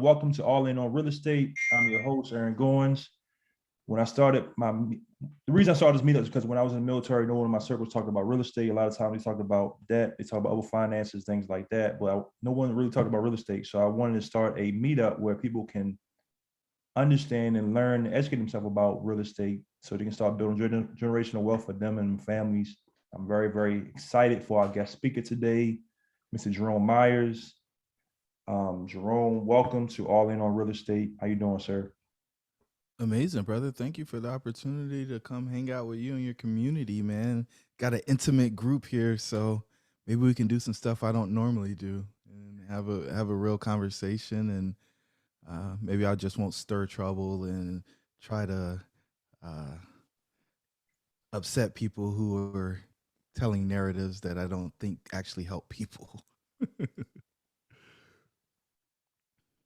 Welcome to All In on Real Estate. I'm your host, Aaron Goins. When I started the reason I started this meetup is because when I was in the military, no one in my circles talked about real estate. A lot of times they talked about debt, they talk about other finances, things like that. But no one really talked about real estate. So I wanted to start a meetup where people can understand and learn and educate themselves about real estate so they can start building generational wealth for them and families. I'm very, very excited for our guest speaker today, Mr. Jerome Myers. Jerome, welcome to All In on Real Estate. How you doing, sir? Amazing, brother. Thank you for the opportunity to come hang out with you and your community, man. Got an intimate group here, so maybe we can do some stuff I don't normally do and have a real conversation. And maybe I just won't stir trouble and try to uh, upset people who are telling narratives that I don't think actually help people.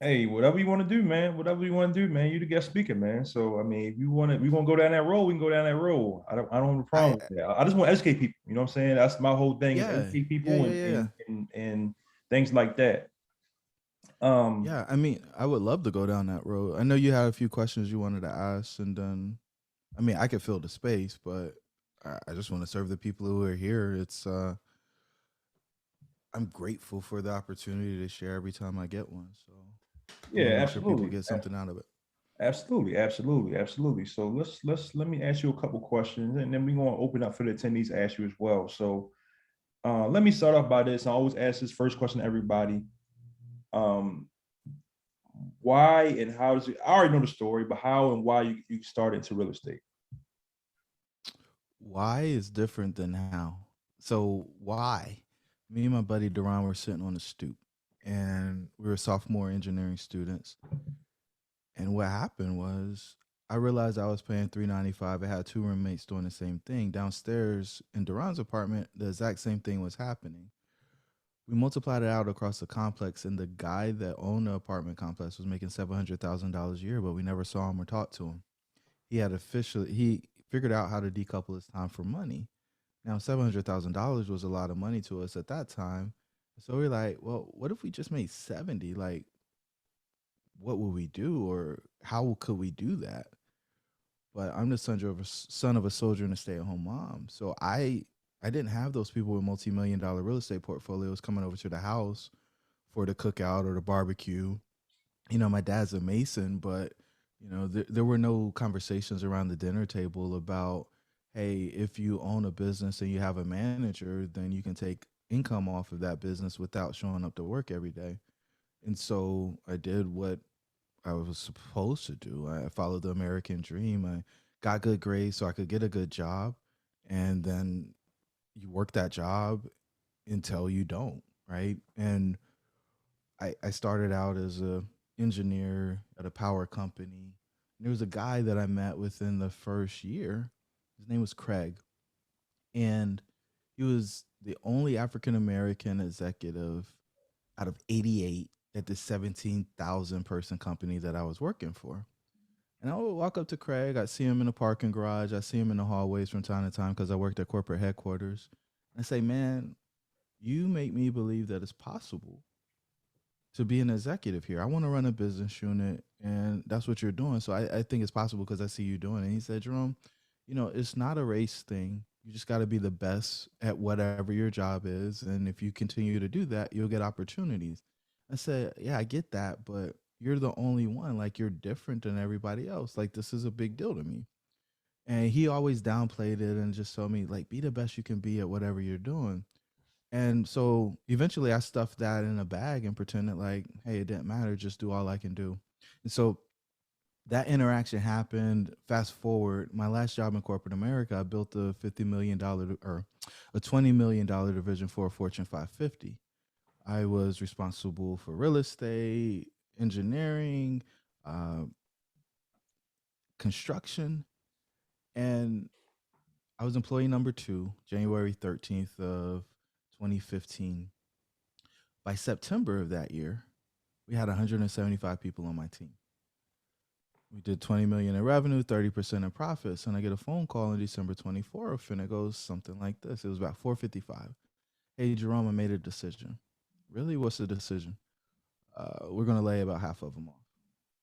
Hey, whatever you want to do, man. Whatever you want to do, man. You the guest speaker, man. So I mean, if you want to, we want to go down that road. We can go down that road. I don't have a I problem with that. I just want to educate people. You know what I'm saying? That's my whole thing is Yeah, educate yeah, people yeah, and yeah, and yeah. and, and things like that. Um, Yeah, I mean, I would love to go down that road. I know you had a few questions you wanted to ask, and then I mean, I could fill the space, but I just want to serve the people who are here. I'm grateful for the opportunity to share every time I get one. So I want to yeah, make sure people absolutely. get something out of it. Absolutely. So let me ask you a couple questions, and then we're gonna open up for the attendees to ask you as well. So let me start off by this. I always ask this first question to everybody. Um, why and how does it? I already know the story, but how and why you started into real estate? Why is different than how. So why? Me and my buddy Duran were sitting on a stoop, and we were sophomore engineering students. And what happened was I realized I was paying $395. I had two roommates doing the same thing. Downstairs in Duran's apartment, the exact same thing was happening. We multiplied it out across the complex, and the guy that owned the apartment complex was making $700,000 a year, but we never saw him or talked to him. He figured out how to decouple his time from money. Now $700,000 was a lot of money to us at that time. So we're like, well, what if we just made 70? Like, what would we do, or how could we do that? But I'm the son of a soldier and a stay at home mom. So I didn't have those people with multi-million-dollar real estate portfolios coming over to the house for the cookout or the barbecue. You know, my dad's a mason, but there were no conversations around the dinner table about, hey, if you own a business and you have a manager, then you can take income off of that business without showing up to work every day. And so I did what I was supposed to do. I followed the American dream. I got good grades so I could get a good job, and then you work that job until you don't, right? And I started out as a engineer at a power company. There was a guy that I met within the first year. His name was Craig, and he was the only African American executive out of 88 at the 17,000 person company that I was working for. And I would walk up to Craig. I see him in the parking garage. I see him in the hallways from time to time because I worked at corporate headquarters. And I say, man, you make me believe that it's possible to be an executive here. I want to run a business unit, and that's what you're doing. So I think it's possible because I see you doing it. And he said, Jerome, it's not a race thing. You just got to be the best at whatever your job is. And if you continue to do that, you'll get opportunities. I said, yeah, I get that, but you're the only one. Like, you're different than everybody else. Like, this is a big deal to me. And he always downplayed it and just told me, like, be the best you can be at whatever you're doing. And so eventually I stuffed that in a bag and pretended like, hey, it didn't matter. Just do all I can do. And so that interaction happened. Fast forward, my last job in corporate America, I built a $50 million or a $20 million division for a Fortune 550. I was responsible for real estate, engineering, uh, construction, and I was employee number two, January 13th of 2015. By September of that year, we had 175 people on my team. We did 20 million in revenue, 30% in profits, and I get a phone call on December 24th, and it goes something like this. It was about 4:55. Hey, Jerome, I made a decision. Really? What's the decision? We're going to lay about half of them off.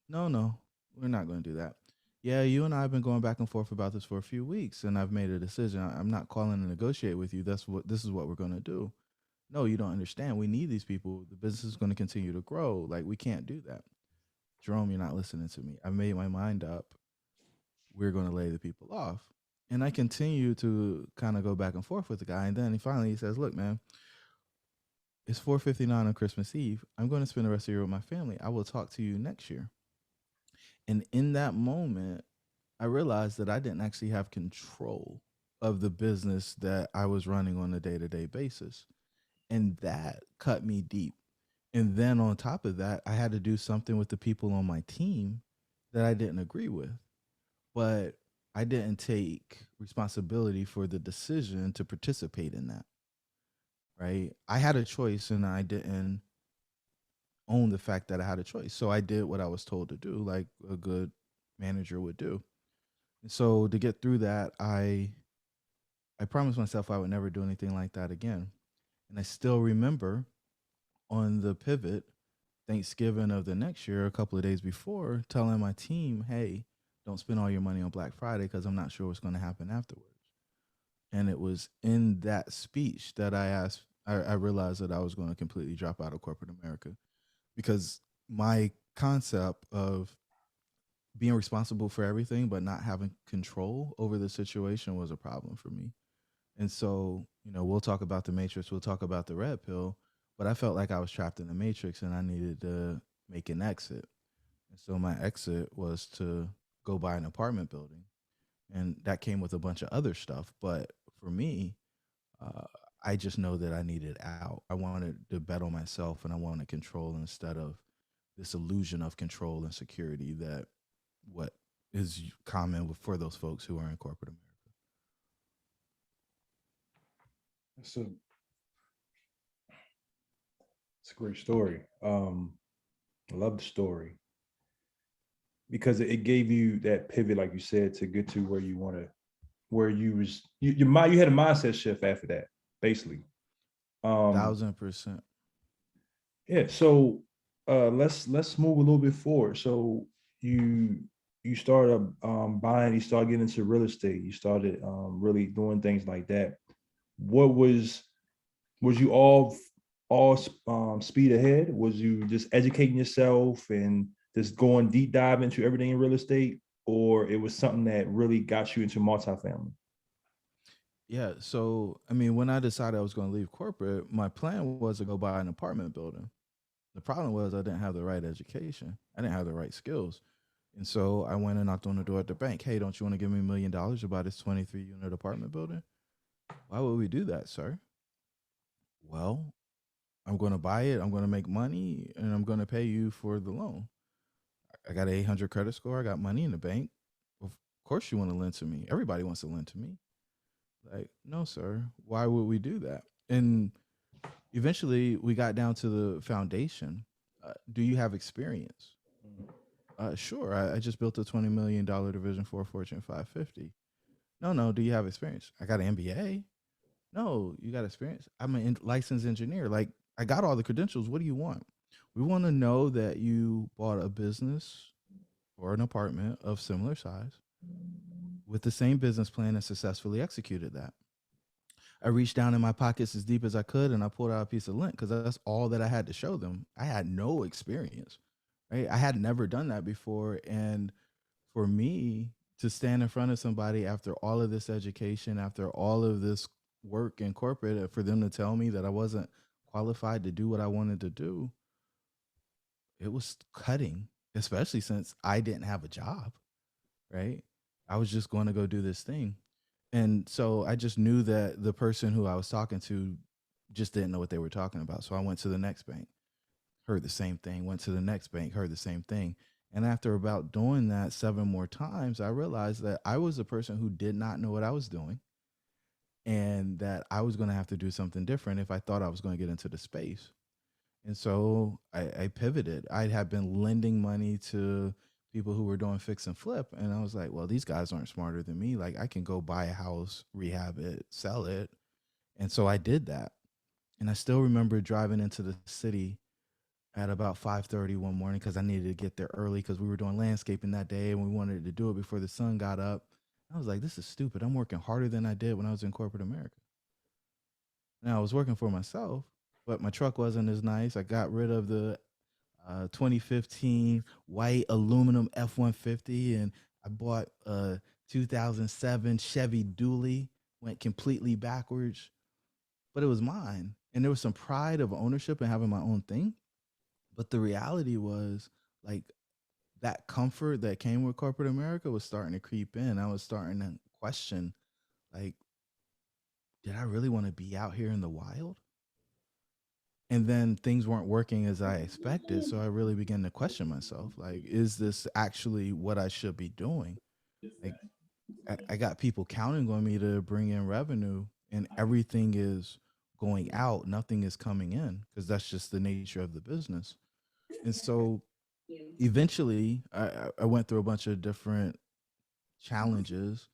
No, no, we're not going to do that. Yeah, you and I have been going back and forth about this for a few weeks, and I've made a decision. I'm not calling to negotiate with you. This is what we're going to do. No, you don't understand. We need these people. The business is going to continue to grow. Like, we can't do that. Jerome, you're not listening to me. I made my mind up. We're going to lay the people off. And I continue to kind of go back and forth with the guy. And then he says, look, man, it's 4:59 on Christmas Eve. I'm going to spend the rest of the year with my family. I will talk to you next year. And in that moment, I realized that I didn't actually have control of the business that I was running on a day-to-day basis. And that cut me deep. And then on top of that, I had to do something with the people on my team that I didn't agree with. But I didn't take responsibility for the decision to participate in that. Right? I had a choice and I didn't own the fact that I had a choice. So I did what I was told to do, like a good manager would do. And so to get through that, I promised myself I would never do anything like that again. And I still remember on the pivot, Thanksgiving of the next year, a couple of days before, telling my team, hey, don't spend all your money on Black Friday because I'm not sure what's going to happen afterwards. And it was in that speech that I realized that I was going to completely drop out of corporate America because my concept of being responsible for everything but not having control over the situation was a problem for me. And so, we'll talk about the matrix, we'll talk about the red pill, but I felt like I was trapped in the matrix and I needed to make an exit. And so my exit was to go buy an apartment building. And that came with a bunch of other stuff. But for me, uh, I just know that I needed out. I wanted to bet on myself and I wanted control instead of this illusion of control and security that what is common for those folks who are in corporate America. It's a it's a great story. I love the story because it gave you that pivot, like you said, to get to where you want to, where you was your mind. You had a mindset shift after that, basically. Um, 1000%. yeah. So let's move a little bit forward. So you you started buying, you started getting into real estate, you started really doing things like that. What was you all speed ahead? Was you just educating yourself and just going deep dive into everything in real estate, or it was something that really got you into multifamily? Yeah. So, I mean, when I decided I was going to leave corporate, my plan was to go buy an apartment building. The problem was I didn't have the right education. I didn't have the right skills. And so I went and knocked on the door at the bank. Hey, don't you want to give me $1 million to buy this 23-unit apartment building? Why would we do that, sir? Well, I'm going to buy it. I'm going to make money and I'm going to pay you for the loan. I got an 800 credit score. I got money in the bank. Of course, you want to lend to me. Everybody wants to lend to me. Like, no, sir. Why would we do that? And eventually we got down to the foundation. Do you have experience? Sure. I just built a $20 million division for Fortune 550. No, no. Do you have experience? I got an MBA. No, you got experience. I'm a licensed engineer. Like, I got all the credentials. What do you want? We want to know that you bought a business or an apartment of similar size with the same business plan and successfully executed that. I reached down in my pockets as deep as I could and I pulled out a piece of lint because that's all that I had to show them. I had no experience, right? I had never done that before. And for me to stand in front of somebody after all of this education, after all of this work in corporate, for them to tell me that I wasn't qualified to do what I wanted to do, it was cutting, especially since I didn't have a job, right? I was just going to go do this thing. And so I just knew that the person who I was talking to just didn't know what they were talking about. So I went to the next bank, heard the same thing, went to the next bank, heard the same thing. And after about doing that 7 more times, I realized that I was a person who did not know what I was doing and that I was going to have to do something different if I thought I was going to get into the space. And so I pivoted. I had been lending money to people who were doing fix and flip. And I was like, well, these guys aren't smarter than me. Like, I can go buy a house, rehab it, sell it. And so I did that. And I still remember driving into the city at about 5:30 one morning because I needed to get there early because we were doing landscaping that day and we wanted to do it before the sun got up. I was like, this is stupid. I'm working harder than I did when I was in corporate America. Now I was working for myself, but my truck wasn't as nice. I got rid of the 2015 white aluminum F-150 and I bought a 2007 Chevy Dually. Went completely backwards, but it was mine. And there was some pride of ownership and having my own thing. But the reality was like that comfort that came with corporate America was starting to creep in. I was starting to question, like, did I really want to be out here in the wild? And then things weren't working as I expected. So I really began to question myself, like, is this actually what I should be doing? Like, I got people counting on me to bring in revenue, and everything is going out, nothing is coming in because that's just the nature of the business. And so eventually, I went through a bunch of different challenges,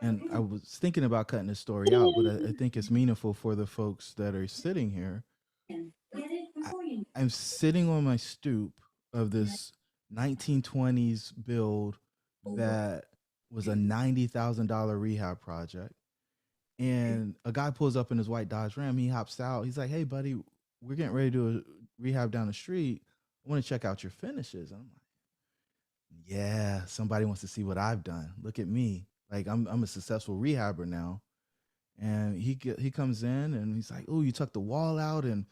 and I was thinking about cutting this story out, but I think it's meaningful for the folks that are sitting here. I, I'm sitting on my stoop of this 1920s build that was a $90,000 rehab project. And a guy pulls up in his white Dodge Ram. He hops out. He's like, "Hey, buddy, we're getting ready to do a rehab down the street. I want to check out your finishes." And I'm like, "Yeah, somebody wants to see what I've done. Look at me. Like I'm a successful rehabber now." And he comes in and he's like, "Oh, you tucked the wall out and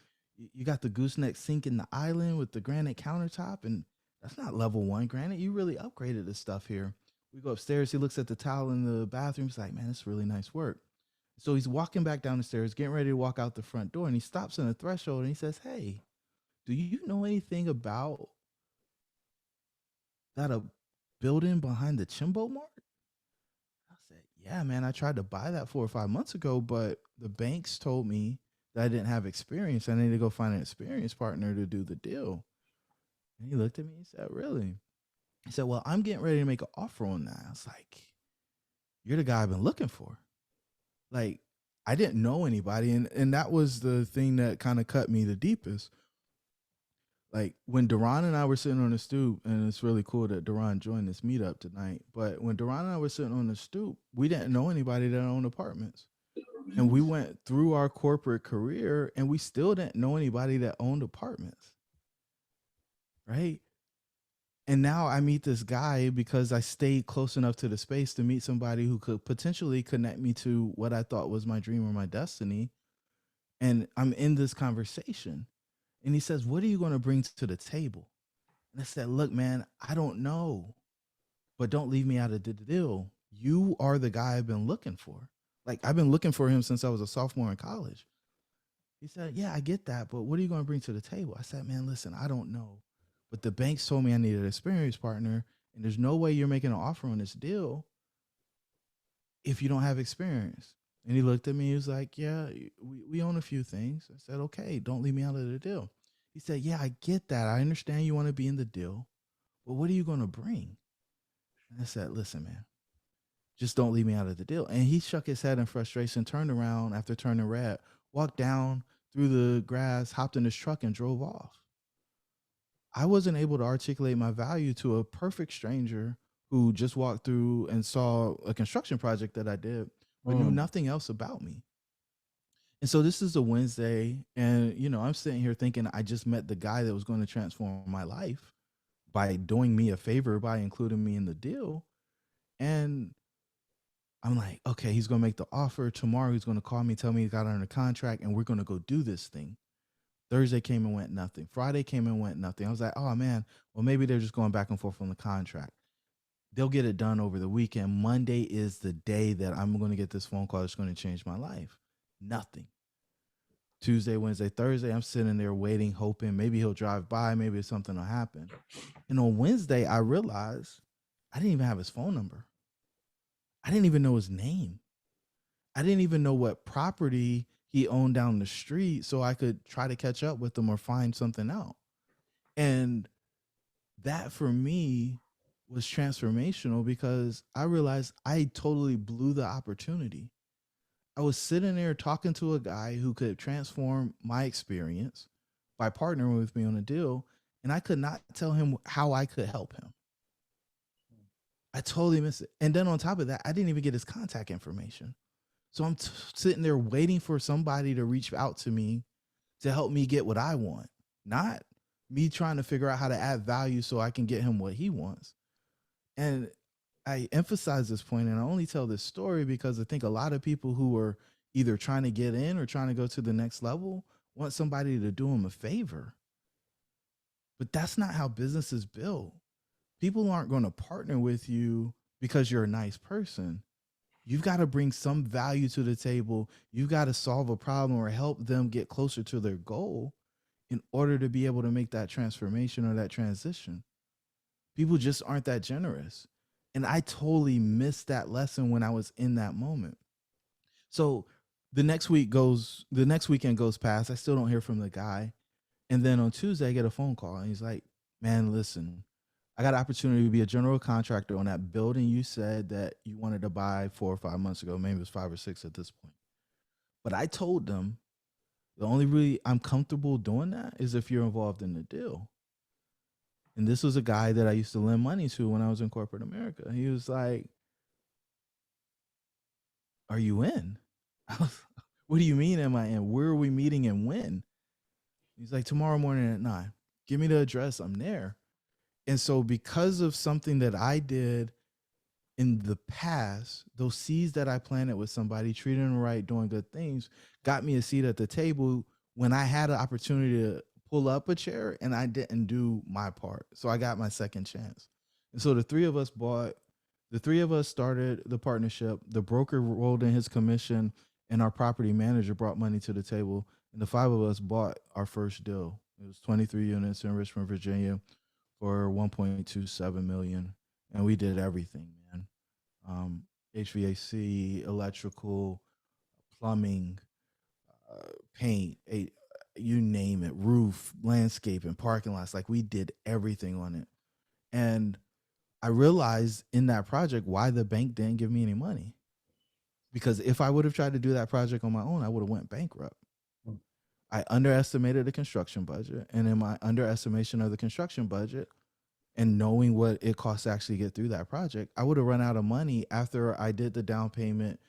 you got the gooseneck sink in the island with the granite countertop, and that's not level one granite. You really upgraded this stuff here." We go upstairs. He looks at the towel in the bathroom. He's like, "Man, that's really nice work." So he's walking back down the stairs, getting ready to walk out the front door, and he stops on the threshold and he says, "Hey, do you know anything about that a building behind the Chimbo Mart?" I said, "Yeah, man, I tried to buy that 4 or 5 months ago, but the banks told me that I didn't have experience. I need to go find an experienced partner to do the deal." And he looked at me and said, "Really?" He said, "Well, I'm getting ready to make an offer on that." I was like, "You're the guy I've been looking for." Like, I didn't know anybody, and that was the thing that kind of cut me the deepest. Like when Duran and I were sitting on the stoop, and it's really cool that Duran joined this meetup tonight. But when Duran and I were sitting on the stoop, we didn't know anybody that owned apartments. And we went through our corporate career and we still didn't know anybody that owned apartments. Right. And now I meet this guy because I stayed close enough to the space to meet somebody who could potentially connect me to what I thought was my dream or my destiny. And I'm in this conversation. And he says, "What are you going to bring to the table?" And I said, "Look, man, I don't know, but don't leave me out of the deal. You are the guy I've been looking for. Like, I've been looking for him since I was a sophomore in college." He said, "Yeah, I get that, but what are you going to bring to the table?" I said, "Man, listen, I don't know, but the banks told me I needed an experienced partner, and there's no way you're making an offer on this deal if you don't have experience." And he looked at me. He was like, "Yeah, we own a few things." I said, "Okay, don't leave me out of the deal." He said, "Yeah, I get that. I understand you want to be in the deal, but what are you going to bring?" And I said, "Listen, man, just don't leave me out of the deal." And he shook his head in frustration, turned around after turning red, walked down through the grass, hopped in his truck, and drove off. I wasn't able to articulate my value to a perfect stranger who just walked through and saw a construction project that I did, but knew Mm. nothing else about me. And so this is a Wednesday, and I'm sitting here thinking I just met the guy that was going to transform my life by doing me a favor by including me in the deal. And I'm like, okay, he's going to make the offer. Tomorrow he's going to call me, tell me he got under contract, and we're going to go do this thing. Thursday came and went nothing. Friday came and went nothing. I was like, oh man, well, maybe they're just going back and forth on the contract. They'll get it done over the weekend. Monday is the day that I'm going to get this phone call that's going to change my life. Nothing. Tuesday, Wednesday, Thursday, I'm sitting there waiting, hoping maybe he'll drive by, maybe something will happen. And on Wednesday, I realized I didn't even have his phone number. I didn't even know his name. I didn't even know what property he owned down the street so I could try to catch up with him or find something out. And that for me was transformational because I realized I totally blew the opportunity. I was sitting there talking to a guy who could transform my experience, by partnering with me on a deal, and I could not tell him how I could help him. I totally missed it. And then on top of that, I didn't even get his contact information. So I'm sitting there waiting for somebody to reach out to me to help me get what I want, not me trying to figure out how to add value so I can get him what he wants. And I emphasize this point, and I only tell this story because I think a lot of people who are either trying to get in or trying to go to the next level want somebody to do them a favor. But that's not how business is built. People aren't going to partner with you because you're a nice person. You've got to bring some value to the table. You've got to solve a problem or help them get closer to their goal in order to be able to make that transformation or that transition. People just aren't that generous. And I totally missed that lesson when I was in that moment. So the next weekend goes past. I still don't hear from the guy. And then on Tuesday, I get a phone call and he's like, man, listen, I got an opportunity to be a general contractor on that building you said that you wanted to buy 4 or 5 months ago. Maybe it was 5 or 6 at this point. But I told them the only really I'm comfortable doing that is if you're involved in the deal. And this was a guy that I used to lend money to when I was in corporate America. He was like, are you in? What do you mean, am I in? Where are we meeting and when? He's like, tomorrow morning at 9. Give me the address. I'm there. And so, because of something that I did in the past, those seeds that I planted with somebody, treating them right, doing good things, got me a seat at the table when I had an opportunity to pull up a chair and I didn't do my part. So I got my second chance. And so the three of us started the partnership. The broker rolled in his commission and our property manager brought money to the table. And the 5 of us bought our first deal. It was 23 units in Richmond, Virginia for 1.27 million. And we did everything, man. HVAC, electrical, plumbing, paint, you name it, roof, landscaping, parking lots. Like, we did everything on it. And I realized in that project why the bank didn't give me any money. Because if I would have tried to do that project on my own, I would have went bankrupt. I underestimated the construction budget. And in my underestimation of the construction budget, and knowing what it costs to actually get through that project, I would have run out of money after I did the down payment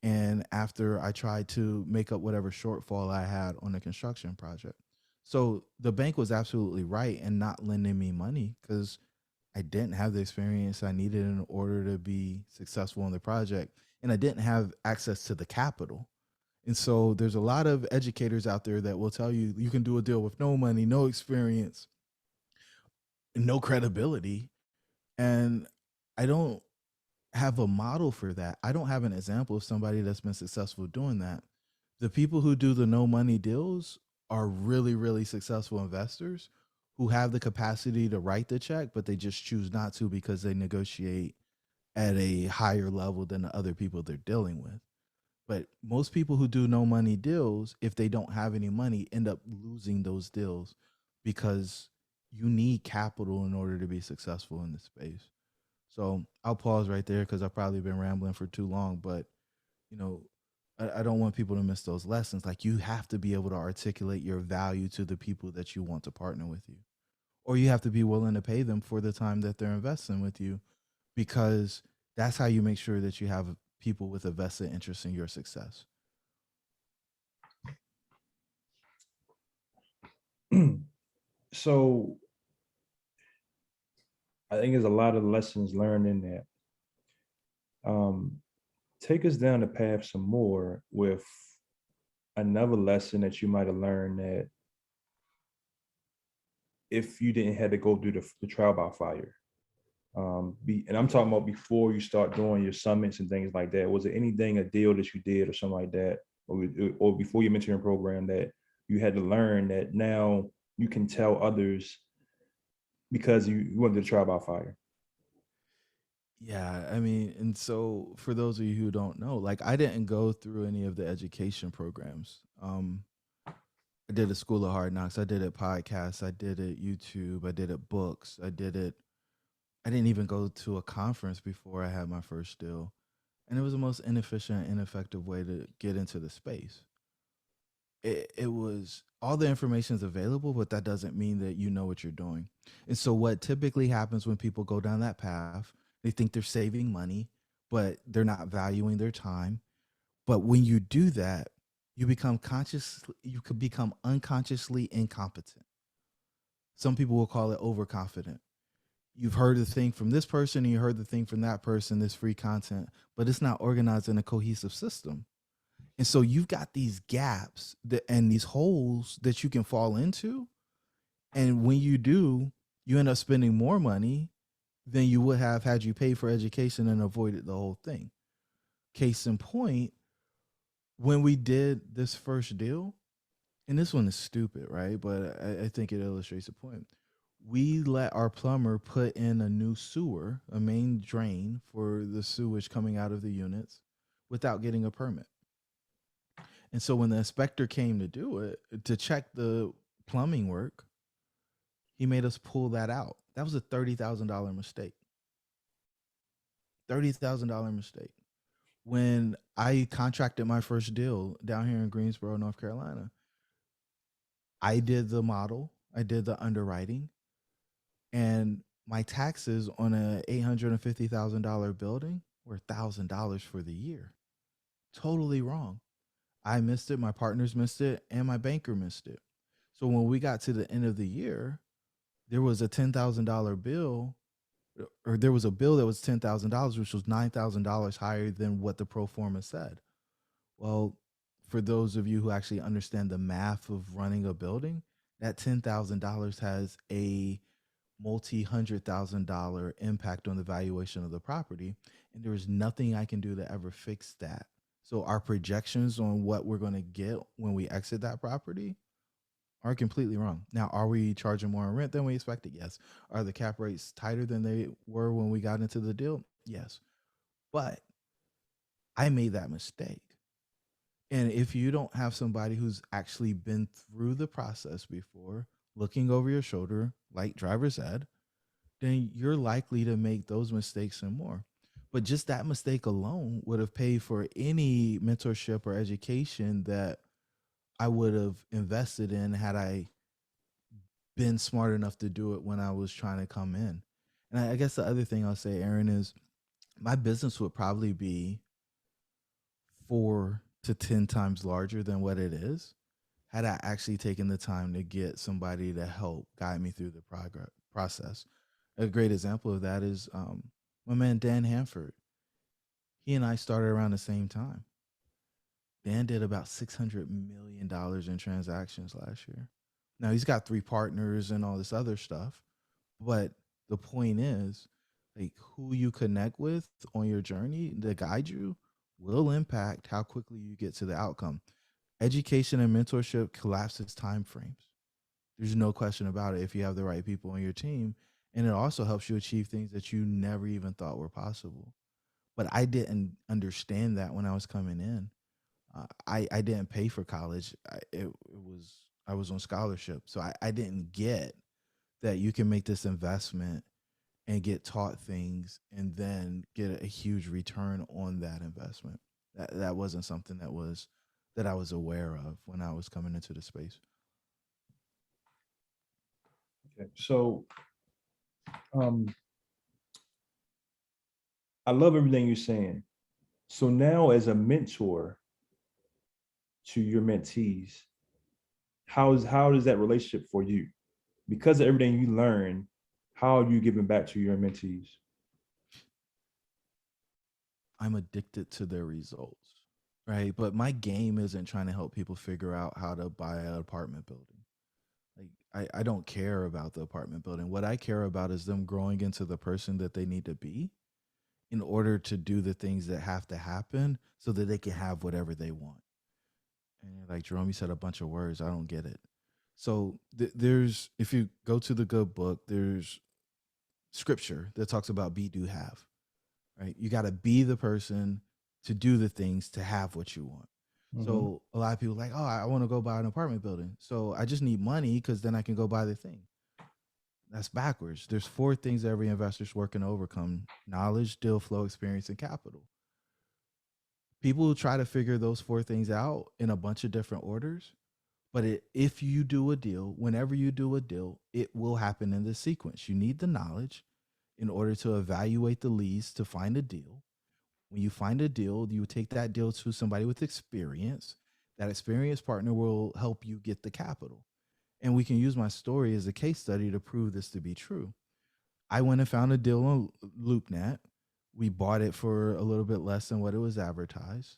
and after I tried to make up whatever shortfall I had on the construction project. So the bank was absolutely right in not lending me money because I didn't have the experience I needed in order to be successful in the project. And I didn't have access to the capital. And so there's a lot of educators out there that will tell you you can do a deal with no money, no experience, no credibility. And I don't have a model for that. I don't have an example of somebody that's been successful doing that. The people who do the no money deals are really, really successful investors who have the capacity to write the check, but they just choose not to because they negotiate at a higher level than the other people they're dealing with. But most people who do no money deals, if they don't have any money, end up losing those deals because you need capital in order to be successful in the space. So I'll pause right there because I've probably been rambling for too long. But, you know, I don't want people to miss those lessons. Like, you have to be able to articulate your value to the people that you want to partner with you. Or you have to be willing to pay them for the time that they're investing with you, because that's how you make sure that you have people with a vested interest in your success. So I think there's a lot of lessons learned in that. Take us down the path some more with another lesson that you might have learned, that if you didn't have to go through the trial by fire. And I'm talking about before you start doing your summits and things like that. Was there anything, a deal that you did or something like that, or before your mentoring program, that you had to learn that now you can tell others because you went through the trial by fire? Yeah, I mean, and so for those of you who don't know, like, I didn't go through any of the education programs. I did a School of Hard Knocks. I did it podcasts. I did it YouTube. I did it books. I did it. I didn't even go to a conference before I had my first deal, and it was the most inefficient, ineffective way to get into the space. it was all the information is available, but that doesn't mean that you know what you're doing. And so, what typically happens when people go down that path, they think they're saving money, but they're not valuing their time. But when you do that, you become conscious, you could become unconsciously incompetent. Some people will call it overconfident. You've heard the thing from this person and you heard the thing from that person, this free content, but it's not organized in a cohesive system. And so you've got these gaps and these holes that you can fall into. And when you do, you end up spending more money than you would have had you paid for education and avoided the whole thing. Case in point, when we did this first deal, and this one is stupid, right? But I think it illustrates the point. We let our plumber put in a new sewer, a main drain for the sewage coming out of the units without getting a permit. And so when the inspector came to do it, to check the plumbing work, he made us pull that out. That was a $30,000 mistake. $30,000 mistake. When I contracted my first deal down here in Greensboro, North Carolina, I did the model, I did the underwriting, and my taxes on a $850,000 building were $1,000 for the year. Totally wrong. I missed it, my partners missed it, and my banker missed it. So when we got to the end of the year, there was a $10,000 bill, or there was a bill that was $10,000, which was $9,000 higher than what the pro forma said. Well, for those of you who actually understand the math of running a building, that $10,000 has a multi-$100,000 impact on the valuation of the property, and there is nothing I can do to ever fix that. So our projections on what we're going to get when we exit that property are completely wrong. Now, are we charging more in rent than we expected? Yes. Are the cap rates tighter than they were when we got into the deal? Yes. But I made that mistake. And if you don't have somebody who's actually been through the process before, looking over your shoulder, like driver's ed, then you're likely to make those mistakes and more. But just that mistake alone would have paid for any mentorship or education that I would have invested in had I been smart enough to do it when I was trying to come in. And I guess the other thing I'll say, Aaron, is my business would probably be 4 to 10 times larger than what it is had I actually taken the time to get somebody to help guide me through the process. A great example of that is my man Dan Hanford. He and I started around the same time. Dan did about $600 million in transactions last year. Now he's got 3 partners and all this other stuff, but the point is, like, who you connect with on your journey to guide you will impact how quickly you get to the outcome. Education and mentorship collapses time frames. There's no question about it if you have the right people on your team, and it also helps you achieve things that you never even thought were possible. But I didn't understand that when I was coming in. I didn't pay for college. It was I was on scholarship, so I didn't get that you can make this investment and get taught things and then get a huge return on that investment. That wasn't something that I was aware of when I was coming into the space. Okay. So um, I love everything you're saying. So now, as a mentor to your mentees, how is that relationship for you? Because of everything you learn, how are you giving back to your mentees? I'm addicted to their results, right? But my game isn't trying to help people figure out how to buy an apartment building. Like I don't care about the apartment building. What I care about is them growing into the person that they need to be in order to do the things that have to happen so that they can have whatever they want. And you're like, Jerome, you said a bunch of words. I don't get it. So there's, if you go to the good book, there's scripture that talks about be, do, have, right? You got to be the person to do the things to have what you want. Mm-hmm. So a lot of people are like, oh, I want to go buy an apartment building. So I just need money because then I can go buy the thing. That's backwards. There's 4 things every investor's working to overcome: knowledge, deal flow, experience, and capital. People who try to figure those 4 things out in a bunch of different orders But if you do a deal, whenever you do a deal, it will happen in this sequence. You need the knowledge in order to evaluate the leads to find a deal. When you find a deal, you take that deal to somebody with experience. That experienced partner will help you get the capital. And we can use my story as a case study to prove this to be true. I went and found a deal on LoopNet. We bought it for a little bit less than what it was advertised.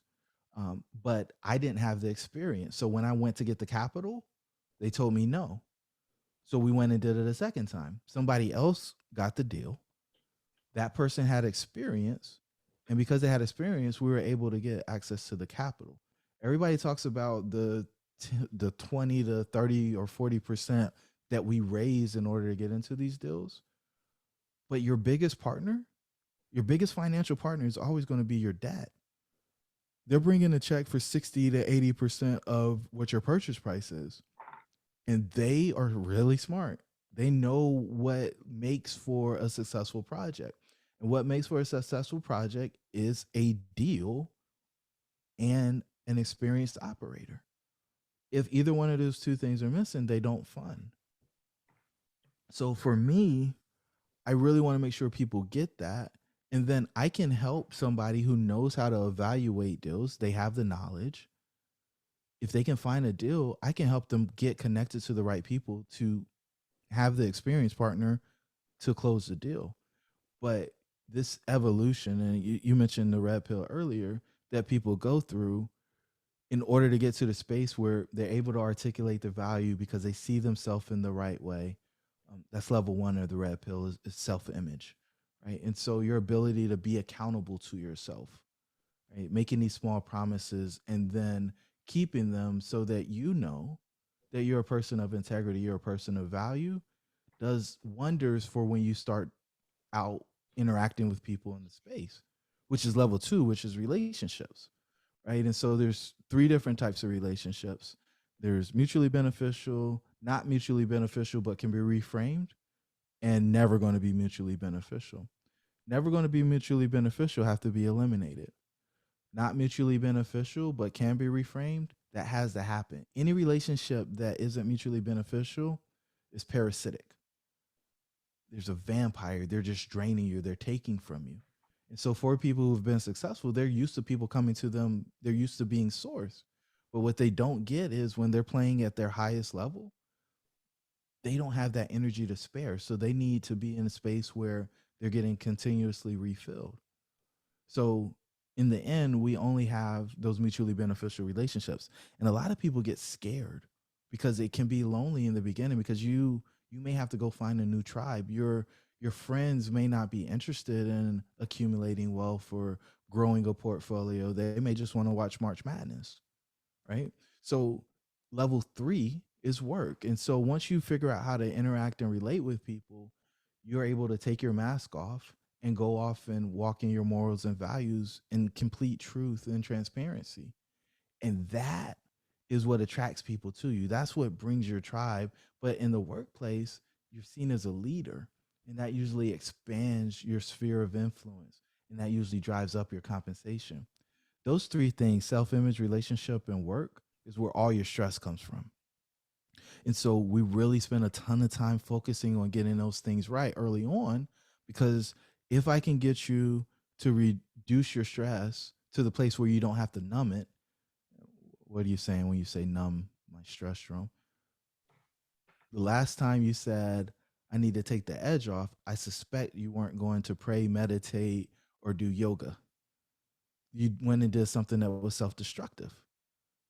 But I didn't have the experience. So when I went to get the capital, they told me no. So we went and did it a second time. Somebody else got the deal. That person had experience. And because they had experience, we were able to get access to the capital. Everybody talks about the 20 to 30 or 40% that we raise in order to get into these deals. But your biggest partner, your biggest financial partner is always going to be your debt. They're bringing a check for 60 to 80% of what your purchase price is. And they are really smart. They know what makes for a successful project. And what makes for a successful project is a deal and an experienced operator. If either one of those two things are missing, they don't fund. So for me, I really want to make sure people get that. And then I can help somebody who knows how to evaluate deals. They have the knowledge. If they can find a deal, I can help them get connected to the right people to have the experienced partner to close the deal. But this evolution, and you mentioned the red pill earlier, that people go through in order to get to the space where they're able to articulate their value because they see themselves in the right way. That's level one of the red pill is self-image, right? And so your ability to be accountable to yourself, right? Making these small promises and then keeping them so that you know that you're a person of integrity, you're a person of value, does wonders for when you start out interacting with people in the space, which is level two, which is relationships, right? And so there's three different types of relationships. There's mutually beneficial, not mutually beneficial, but can be reframed, and never going to be mutually beneficial. Never going to be mutually beneficial have to be eliminated. Not mutually beneficial, but can be reframed, that has to happen. Any relationship that isn't mutually beneficial is parasitic. There's a vampire. They're just draining you. They're taking from you. And so for people who've been successful, they're used to people coming to them. They're used to being sourced. But what they don't get is when they're playing at their highest level, they don't have that energy to spare. So they need to be in a space where they're getting continuously refilled. So in the end, we only have those mutually beneficial relationships. And a lot of people get scared because it can be lonely in the beginning because you may have to go find a new tribe. Your friends may not be interested in accumulating wealth or growing a portfolio. They may just want to watch March Madness, right? So level three is work. And so once you figure out how to interact and relate with people, you're able to take your mask off and go off and walk in your morals and values in complete truth and transparency. And that is what attracts people to you. That's what brings your tribe. But in the workplace, you're seen as a leader, and that usually expands your sphere of influence, and that usually drives up your compensation. Those three things, self-image, relationship, and work, is where all your stress comes from. And so we really spend a ton of time focusing on getting those things right early on, because if I can get you to reduce your stress to the place where you don't have to numb it. What are you saying when you say numb my stress, Jerome? The last time you said I need to take the edge off, I suspect you weren't going to pray, meditate, or do yoga. You went and did something that was self-destructive,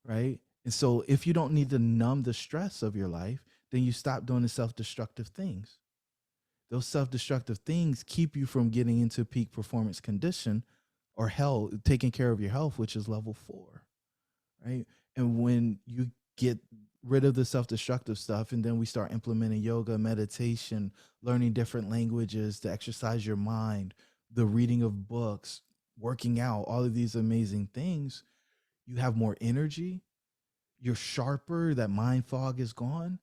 right? And so if you don't need to numb the stress of your life, then you stop doing the self-destructive things. Those self-destructive things keep you from getting into peak performance condition or health, taking care of your health, which is level 4, right? And when you get rid of the self-destructive stuff, and then we start implementing yoga, meditation, learning different languages to exercise your mind, the reading of books, working out, all of these amazing things, you have more energy, you're sharper, that mind fog is gone,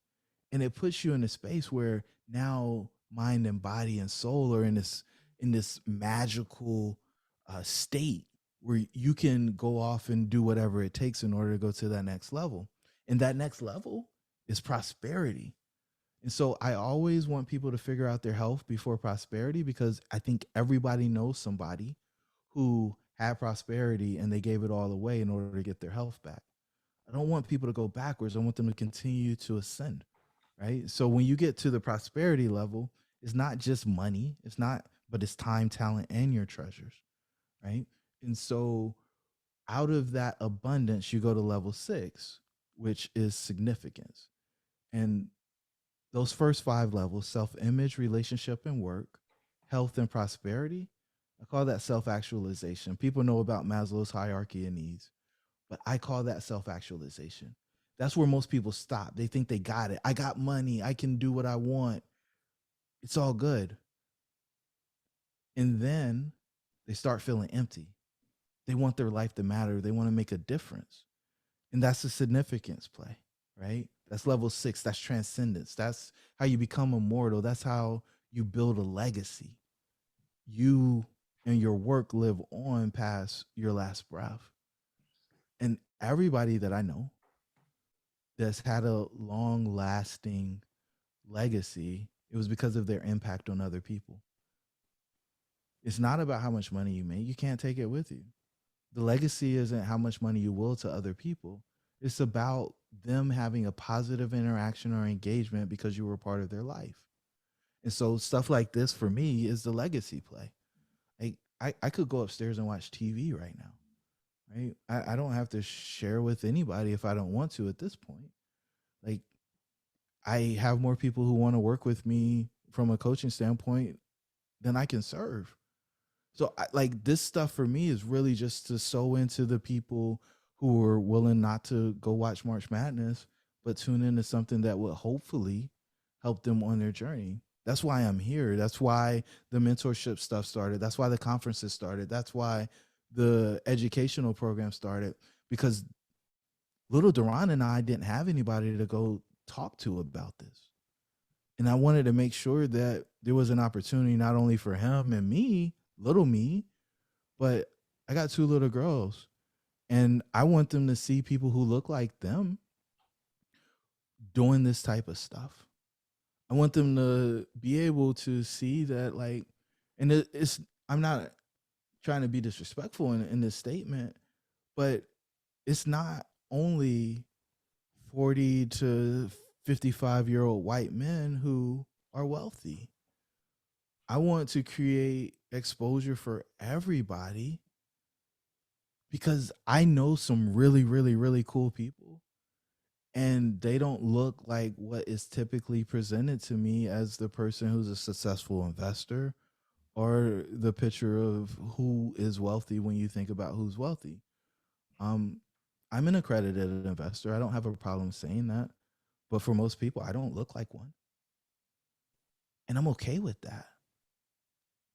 and it puts you in a space where now mind and body and soul are in this magical state where you can go off and do whatever it takes in order to go to that next level. And that next level is prosperity. And so I always want people to figure out their health before prosperity, because I think everybody knows somebody who had prosperity and they gave it all away in order to get their health back. I don't want people to go backwards. I want them to continue to ascend, right? So when you get to the prosperity level, it's not just money, it's not, but it's time, talent, and your treasures, right? And so out of that abundance, you go to level 6, which is significance. And those first 5 levels, self-image, relationship and work, health and prosperity, I call that self-actualization. People know about Maslow's hierarchy of needs, but I call that self-actualization. That's where most people stop. They think they got it. I got money. I can do what I want. It's all good. And then they start feeling empty. They want their life to matter. They want to make a difference. And that's the significance play, right? That's level 6. That's transcendence. That's how you become immortal. That's how you build a legacy. You and your work live on past your last breath. And everybody that I know that's had a long lasting legacy, it was because of their impact on other people. It's not about how much money you make. You can't take it with you. The legacy isn't how much money you will to other people. It's about them having a positive interaction or engagement because you were a part of their life. And so stuff like this for me is the legacy play. Like I could go upstairs and watch TV right now, right? I don't have to share with anybody if I don't want to at this point. Like I have more people who want to work with me from a coaching standpoint than I can serve. So like this stuff for me is really just to sow into the people who are willing not to go watch March Madness, but tune into something that will hopefully help them on their journey. That's why I'm here. That's why the mentorship stuff started. That's why the conferences started. That's why the educational program started, because little Duran and I didn't have anybody to go talk to about this. And I wanted to make sure that there was an opportunity not only for him and me, little me, but I got 2 little girls and I want them to see people who look like them doing this type of stuff. I want them to be able to see that, like, and it's, I'm not trying to be disrespectful in this statement, but it's not only 40 to 55-year-old white men who are wealthy. I want to create exposure for everybody because I know some really, really, really cool people and they don't look like what is typically presented to me as the person who's a successful investor or the picture of who is wealthy when you think about who's wealthy. Um, I'm an accredited investor. I don't have a problem saying that. But for most people, I don't look like one. And I'm okay with that.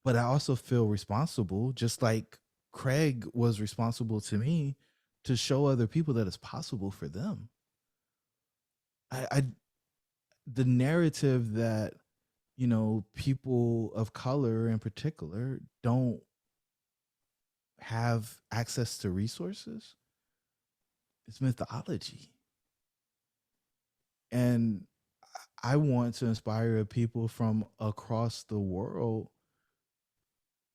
But I also feel responsible, just like Craig was responsible to me, to show other people that it's possible for them. I the narrative that, you know, people of color in particular don't have access to resources, it's mythology. And I want to inspire people from across the world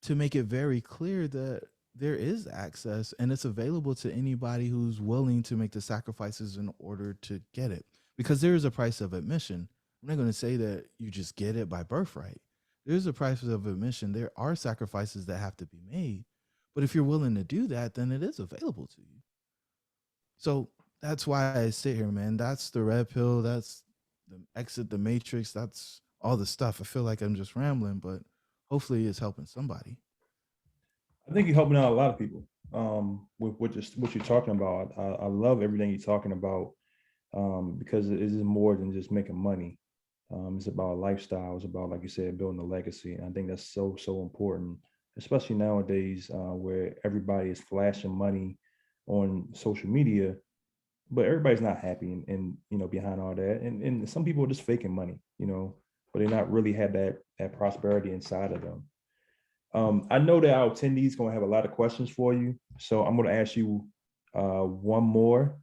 to make it very clear that there is access and it's available to anybody who's willing to make the sacrifices in order to get it. Because there is a price of admission. I'm not going to say that you just get it by birthright. There's a price of admission. There are sacrifices that have to be made. But if you're willing to do that, then it is available to you. So that's why I sit here, man. That's the red pill. That's the exit the matrix. That's all the stuff. I feel like I'm just rambling, but hopefully it's helping somebody. I think you're helping out a lot of people with what you're talking about. I love everything you're talking about because it is more than just making money. It's about a lifestyle. It's about, like you said, building a legacy. And I think that's so important, especially nowadays where everybody is flashing money on social media, but everybody's not happy and behind all that. And some people are just faking money, but they're not really have that prosperity inside of them. I know that our attendees going to have a lot of questions for you, so I'm going to ask you one more.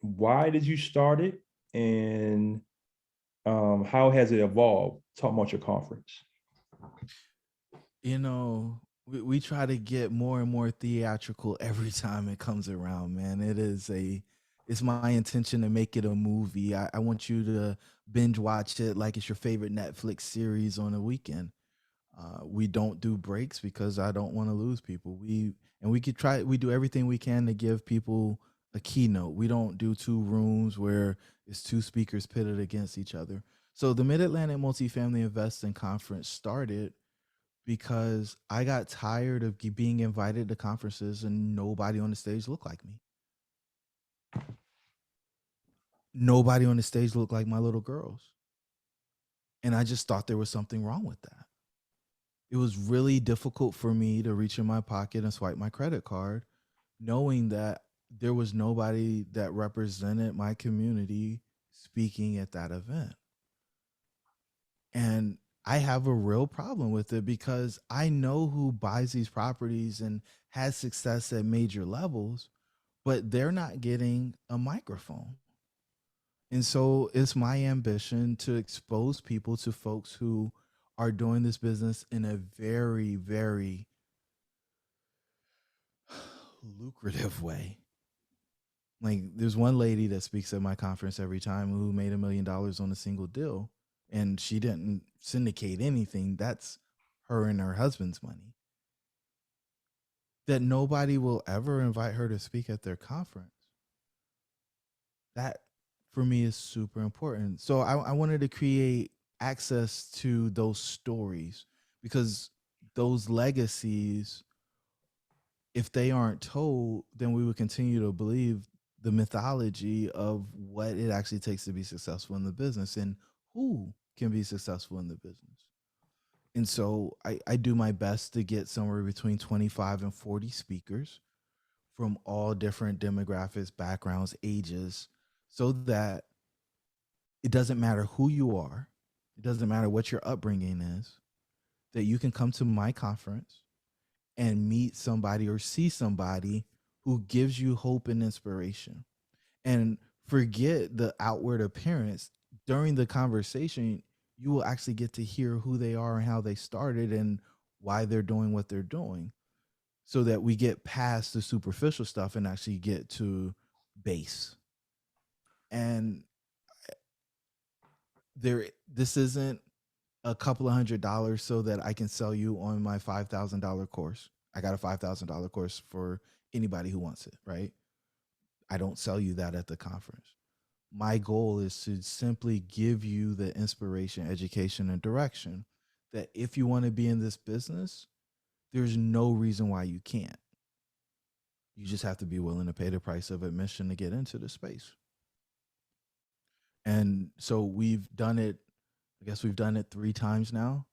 why did you start it, and how has it evolved? Talk about your conference. You know, we try to get more and more theatrical every time it comes around, man. It's my intention to make it a movie. I want you to binge watch it like it's your favorite Netflix series on a weekend. We don't do breaks because I don't want to lose people. We do everything we can to give people a keynote. We don't do two rooms where it's two speakers pitted against each other. So the Mid Atlantic Multifamily Investing Conference started because I got tired of being invited to conferences and nobody on the stage looked like me. Nobody on the stage looked like my little girls. And I just thought there was something wrong with that. It was really difficult for me to reach in my pocket and swipe my credit card, knowing that there was nobody that represented my community speaking at that event. And I have a real problem with it because I know who buys these properties and has success at major levels, but they're not getting a microphone. And so it's my ambition to expose people to folks who are doing this business in a very, very lucrative way. Like there's one lady that speaks at my conference every time who made $1 million on a single deal, and she didn't syndicate anything. That's her and her husband's money. That nobody will ever invite her to speak at their conference. That for me is super important. So I wanted to create access to those stories because those legacies, if they aren't told, then we would continue to believe the mythology of what it actually takes to be successful in the business and who can be successful in the business. And so I do my best to get somewhere between 25 and 40 speakers from all different demographics, backgrounds, ages, so that it doesn't matter who you are, it doesn't matter what your upbringing is, that you can come to my conference and meet somebody or see somebody who gives you hope and inspiration. And forget the outward appearance. During the conversation, you will actually get to hear who they are and how they started and why they're doing what they're doing, so that we get past the superficial stuff and actually get to base. And this isn't a couple of $100 so that I can sell you on my $5,000 course. I got a $5,000 course for anybody who wants it, right? I don't sell you that at the conference. My goal is to simply give you the inspiration, education, and direction that if you want to be in this business, there's no reason why you can't. You just have to be willing to pay the price of admission to get into the space. And so we've done it, I guess we've done it 3 times now.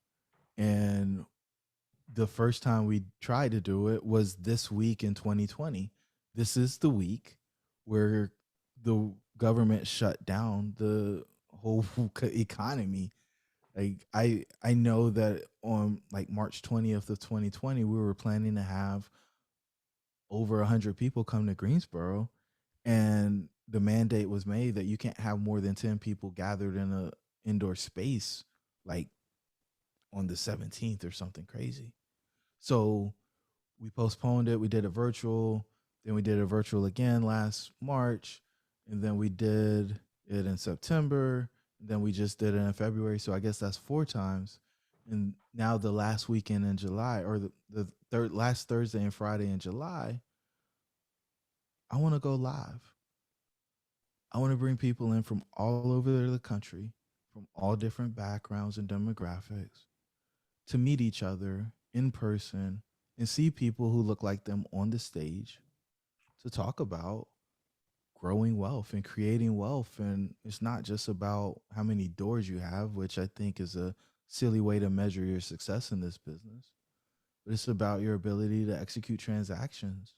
And the first time we tried to do it was this week in 2020. This is the week where the government shut down the whole economy. Like I know that on like March 20th of 2020, we were planning to have over 100 people come to Greensboro, and the mandate was made that you can't have more than 10 people gathered in a indoor space, like on the 17th or something crazy. So we postponed it. We did a virtual. Then we did a virtual again last March. And then we did it in September. And then we just did it in February. So I guess that's 4 times. And now the last weekend in July, or the last Thursday and Friday in July, I want to go live. I want to bring people in from all over the country, from all different backgrounds and demographics, to meet each other in person and see people who look like them on the stage to talk about growing wealth and creating wealth. And it's not just about how many doors you have, which I think is a silly way to measure your success in this business, but it's about your ability to execute transactions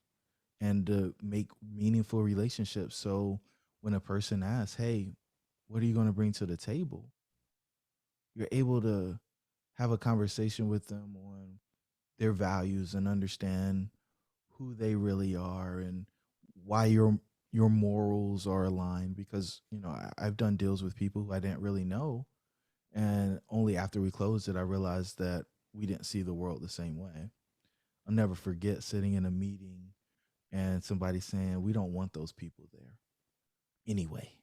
and to make meaningful relationships. So when a person asks, hey, what are you going to bring to the table? You're able to have a conversation with them on their values and understand who they really are and why your morals are aligned, because I've done deals with people who I didn't really know, and only after we closed it I realized that we didn't see the world the same way. I'll never forget sitting in a meeting and somebody saying, we don't want those people there anyway,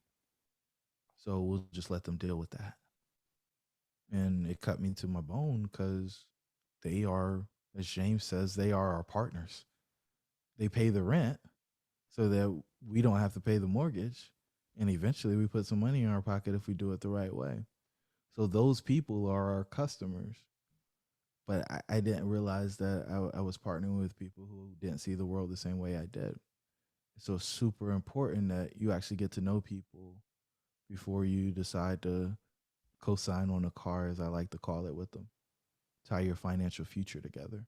so we'll just let them deal with that. And it cut me to my bone, because they are, as James says, they are our partners. They pay the rent so that we don't have to pay the mortgage. And eventually we put some money in our pocket if we do it the right way. So those people are our customers. But I didn't realize that I was partnering with people who didn't see the world the same way I did. So it's super important that you actually get to know people before you decide to co-sign on a car, as I like to call it, with them. Tie your financial future together.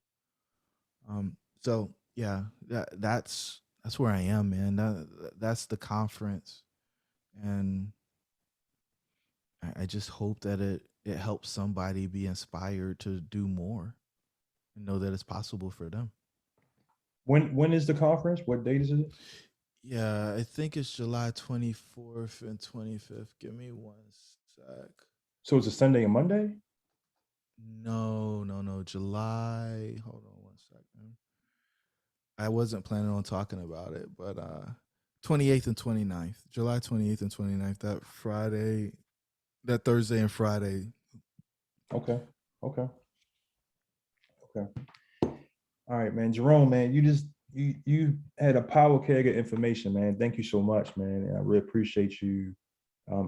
So yeah, that's where I am, man. That's the conference, and I just hope that it helps somebody be inspired to do more and know that it's possible for them. When is the conference? What date is it? Yeah, I think it's July 24th and 25th. Give me one sec. So it's a Sunday and Monday? No, no, no. July. Hold on one second. I wasn't planning on talking about it, but 28th and 29th. July 28th and 29th, that Friday, that Thursday and Friday. Okay. Okay. Okay. All right, man. Jerome, man, you had a power keg of information, man. Thank you so much, man. And I really appreciate you,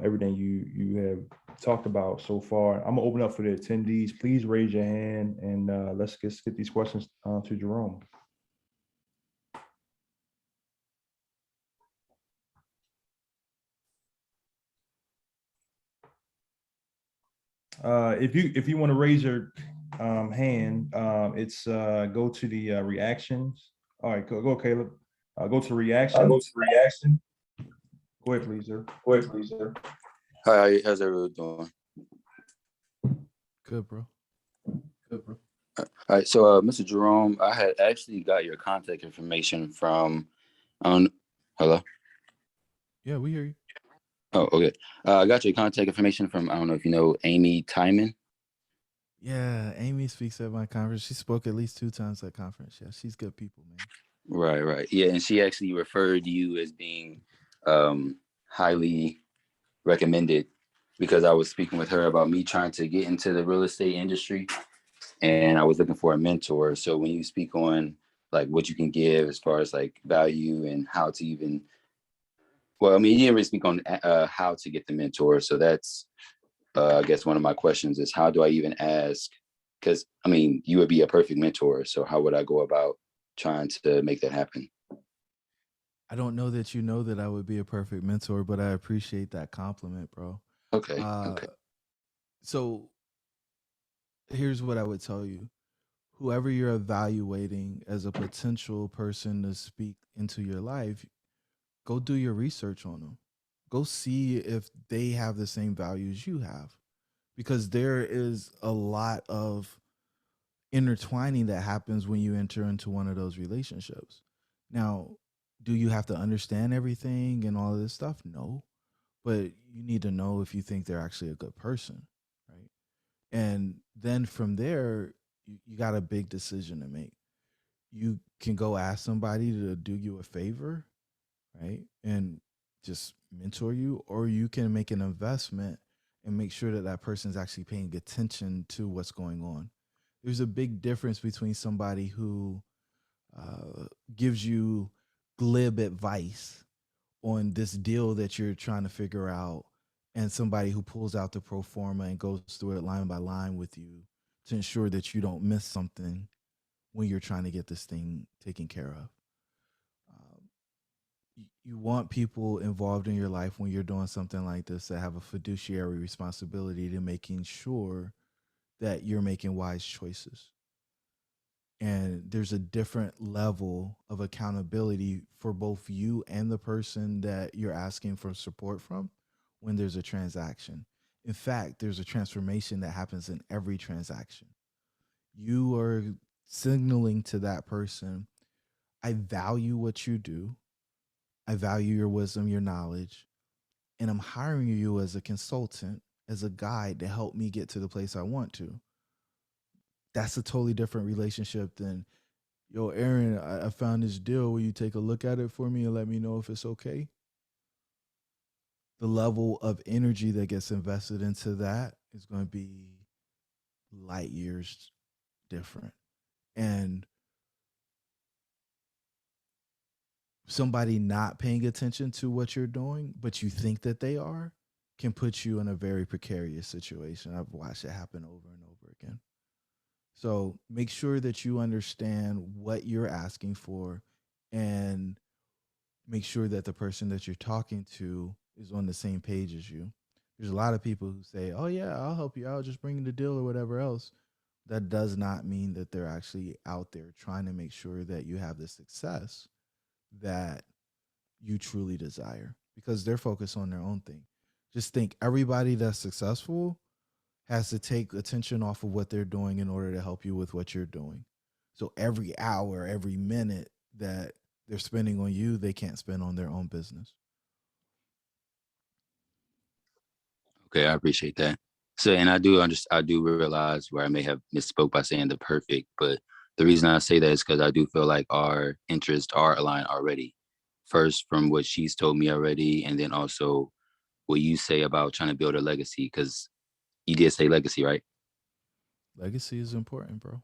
everything you have talked about so far. I'm gonna open up for the attendees. Please raise your hand and let's get these questions to Jerome. If you want to raise your hand, it's go to the reactions. All right, go Caleb. Go to reaction. Go to reaction. Go ahead, please, sir. Go ahead, please, sir. Hi, how's everyone doing? Good, bro. Good, bro. All right, so Mr. Jerome, I had actually got your contact information from, hello? Yeah, we hear you. Oh, okay. I got your contact information from, I don't know if you know, Amy Timon. Yeah, Amy speaks at my conference. She spoke at least 2 times at conference. Yeah, she's good people, man. Right. Yeah, and she actually referred you as being highly recommended, because I was speaking with her about me trying to get into the real estate industry, and I was looking for a mentor. So when you speak on like what you can give as far as like value and how to even, well, I mean, you didn't really speak on how to get the mentor. So that's, I guess one of my questions is, how do I even ask? Because I mean, you would be a perfect mentor. So how would I go about trying to make that happen? I don't know that you know that I would be a perfect mentor, but I appreciate that compliment, bro. Okay. So here's what I would tell you. Whoever you're evaluating as a potential person to speak into your life, go do your research on them. Go see if they have the same values you have, because there is a lot of intertwining that happens when you enter into one of those relationships. Now, do you have to understand everything and all of this stuff? No, but you need to know if you think they're actually a good person, right? And then from there, you got a big decision to make. You can go ask somebody to do you a favor, right? And just mentor you, or you can make an investment and make sure that that person's actually paying attention to what's going on. There's a big difference between somebody who gives you glib advice on this deal that you're trying to figure out, and somebody who pulls out the pro forma and goes through it line by line with you to ensure that you don't miss something when you're trying to get this thing taken care of. You want people involved in your life when you're doing something like this that have a fiduciary responsibility to making sure that you're making wise choices. And there's a different level of accountability for both you and the person that you're asking for support from when there's a transaction. In fact, there's a transformation that happens in every transaction. You are signaling to that person, I value what you do. I value your wisdom, your knowledge, and I'm hiring you as a consultant, as a guide to help me get to the place I want to. That's a totally different relationship than, yo, Aaron, I found this deal. Will you take a look at it for me and let me know if it's okay? The level of energy that gets invested into that is going to be light years different. And somebody not paying attention to what you're doing, but you think that they are, can put you in a very precarious situation. I've watched it happen over and over again. So make sure that you understand what you're asking for, and make sure that the person that you're talking to is on the same page as you. There's a lot of people who say, "Oh yeah, I'll help you out, just bring the deal or whatever else." That does not mean that they're actually out there trying to make sure that you have the success that you truly desire, because they're focused on their own thing. Just think, everybody that's successful has to take attention off of what they're doing in order to help you with what you're doing. So every hour, every minute that they're spending on you, they can't spend on their own business. Okay, I appreciate that. So, and I do understand, I do realize where I may have misspoke by saying the perfect, but the reason I say that is because I do feel like our interests are aligned already. First, from what she's told me already, and then also what you say about trying to build a legacy, because you did say legacy, right? Legacy is important, bro.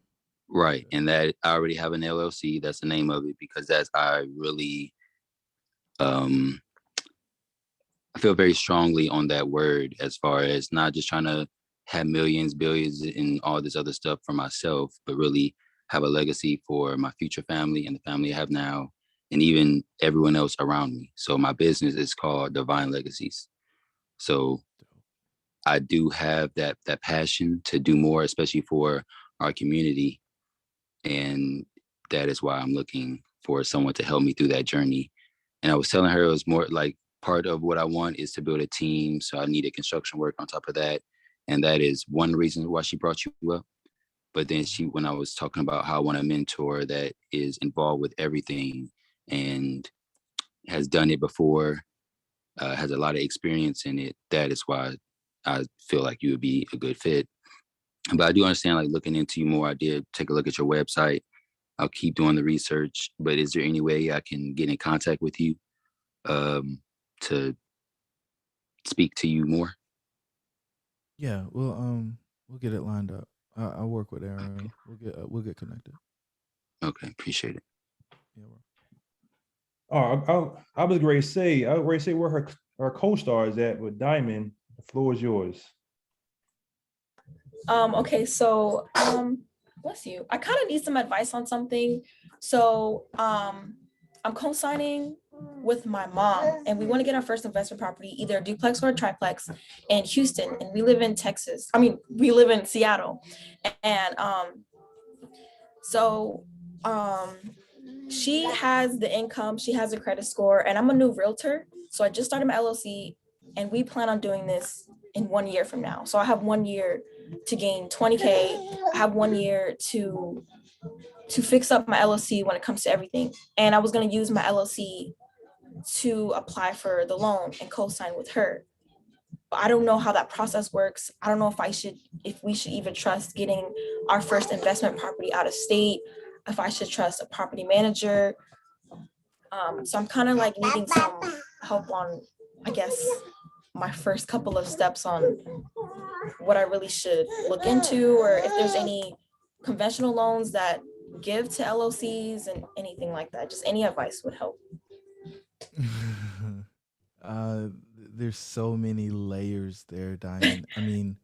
Right. And that I already have an LLC. That's the name of it, because that's, I really, um, I feel very strongly on that word, as far as not just trying to have millions, billions, and all this other stuff for myself, but really have a legacy for my future family and the family I have now, and even everyone else around me. So my business is called Divine Legacies. So I do have that passion to do more, especially for our community, and that is why I'm looking for someone to help me through that journey. And I was telling her it was more like, part of what I want is to build a team, so I needed construction work on top of that, and that is one reason why she brought you up. But then she, when I was talking about how I want a mentor that is involved with everything and has done it before, has a lot of experience in it, that is why I feel like you would be a good fit. But I do understand, like, looking into you more. I did take a look at your website. I'll keep doing the research. But is there any way I can get in contact with you, um, to speak to you more? Yeah, we'll get it lined up. I'll work with Okay. Aaron. We'll get connected. Okay. Appreciate it. Yeah, bro. I was going to say, I was going to say where her co-star is at with Diamond. The floor is yours. Okay, so bless you. I kind of need some advice on something. So I'm co-signing with my mom, and we want to get our first investment property, either a duplex or a triplex, in Houston. And we live in Texas. I mean, we live in Seattle. And so um she has the income, she has a credit score, and I'm a new realtor. So I just started my LLC, and we plan on doing this in 1 year from now. So I have 1 year to gain 20K. I have 1 year to fix up my LLC when it comes to everything. And I was going to use my LLC to apply for the loan and co-sign with her. But I don't know how that process works. I don't know if we should even trust getting our first investment property out of state, if I should trust a property manager. So I'm kind of like needing some help on, I guess, my first couple of steps on what I really should look into, or if there's any conventional loans that give to LLCs and anything like that. Just any advice would help. uh, there's so many layers there, Diamond. I mean,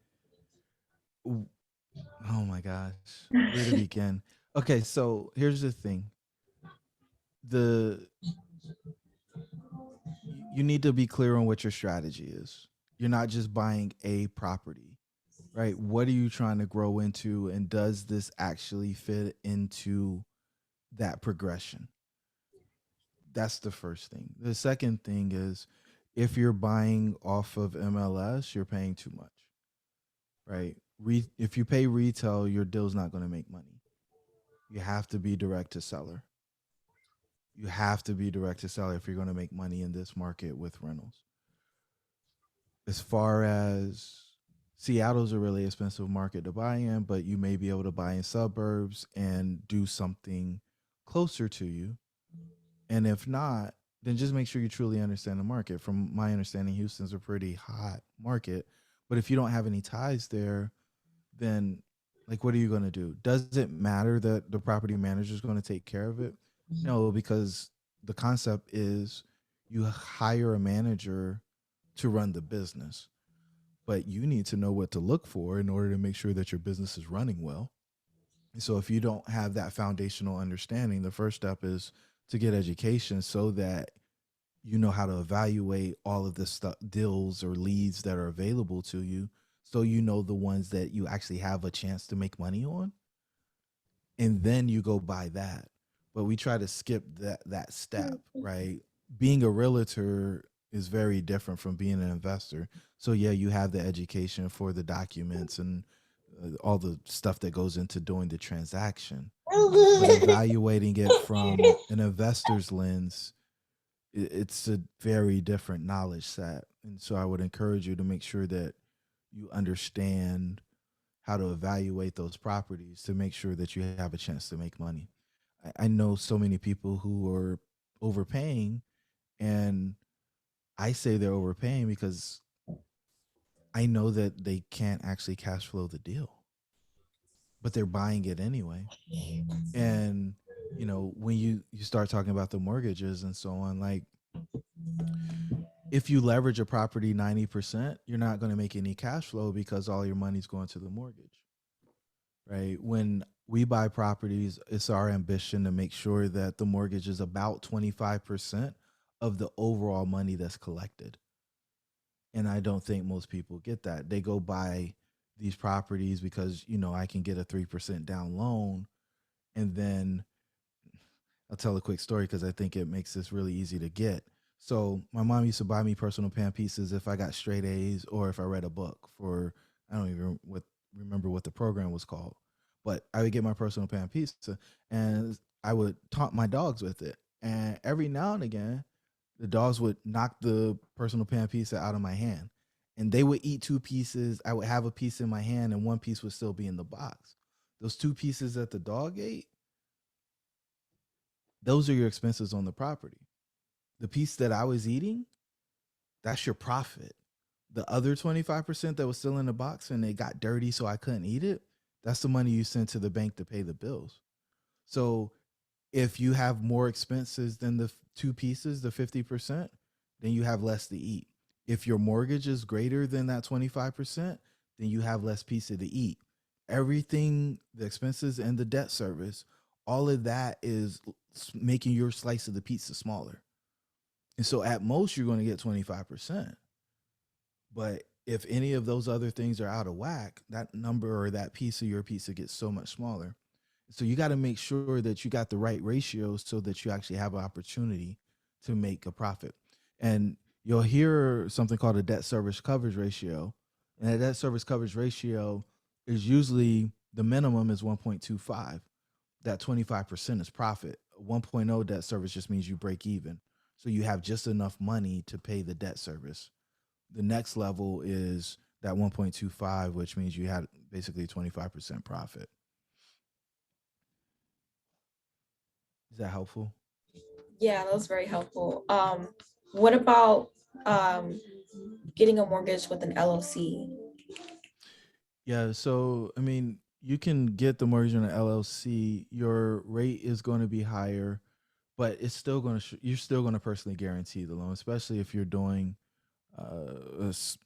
oh my gosh, where to begin? Okay, so here's the thing. The You need to be clear on what your strategy is. You're not just buying a property, right? What are you trying to grow into, and does this actually fit into that progression? That's the first thing. The second thing is, if you're buying off of MLS, you're paying too much, right? If you pay retail, your deal's not going to make money. You have to be direct to seller. You have to be direct to seller if you're going to make money in this market with rentals. As far as Seattle's a really expensive market to buy in, but you may be able to buy in suburbs and do something closer to you. And if not, then just make sure you truly understand the market. From my understanding, Houston's a pretty hot market. But if you don't have any ties there, then like what are you going to do? Does it matter that the property manager is going to take care of it? No, because the concept is you hire a manager to run the business, but you need to know what to look for in order to make sure that your business is running well. And so if you don't have that foundational understanding, the first step is to get education so that you know how to evaluate all of the stuff, deals or leads that are available to you, so you know the ones that you actually have a chance to make money on, and then you go buy that. But we try to skip that step, right? Being a realtor is very different from being an investor. So yeah, you have the education for the documents and all the stuff that goes into doing the transaction, but evaluating it from an investor's lens, it's a very different knowledge set. And so I would encourage you to make sure that you understand how to evaluate those properties to make sure that you have a chance to make money. I know so many people who are overpaying, and I say they're overpaying because I know that they can't actually cash flow the deal, but they're buying it anyway. And you know, when you start talking about the mortgages and so on, like if you leverage a property 90%, you're not going to make any cash flow because all your money's going to the mortgage, right? When we buy properties, it's our ambition to make sure that the mortgage is about 25% of the overall money that's collected. And I don't think most people get that. They go buy these properties because, you know, I can get a 3% down loan. And then I'll tell a quick story because I think it makes this really easy to get. So my mom used to buy me personal pan pieces if I got straight A's or if I read a book for, I don't even remember what the program was called, but I would get my personal pan pizza and I would taunt my dogs with it. And every now and again, the dogs would knock the personal pan pizza out of my hand and they would eat two pieces. I would have a piece in my hand and one piece would still be in the box. Those two pieces that the dog ate, those are your expenses on the property. The piece that I was eating, that's your profit. The other 25% that was still in the box and it got dirty so I couldn't eat it, that's the money you sent to the bank to pay the bills. So if you have more expenses than the two pieces, the 50%, then you have less to eat. If your mortgage is greater than that 25%, then you have less pizza to eat. Everything, the expenses and the debt service, all of that is making your slice of the pizza smaller. And so at most, you're going to get 25%. But if any of those other things are out of whack, that number or that piece of your pizza gets so much smaller. So you got to make sure that you got the right ratios so that you actually have an opportunity to make a profit. And you'll hear something called a debt service coverage ratio. And that debt service coverage ratio is usually the minimum is 1.25. That 25% is profit. 1.0 debt service just means you break even. So you have just enough money to pay the debt service. The next level is that 1.25, which means you had basically 25% profit. Is that helpful? Yeah, that was very helpful. What about getting a mortgage with an LLC? Yeah, so I mean, you can get the mortgage on an LLC. Your rate is going to be higher, but it's still going to you're still going to personally guarantee the loan, especially if you're doing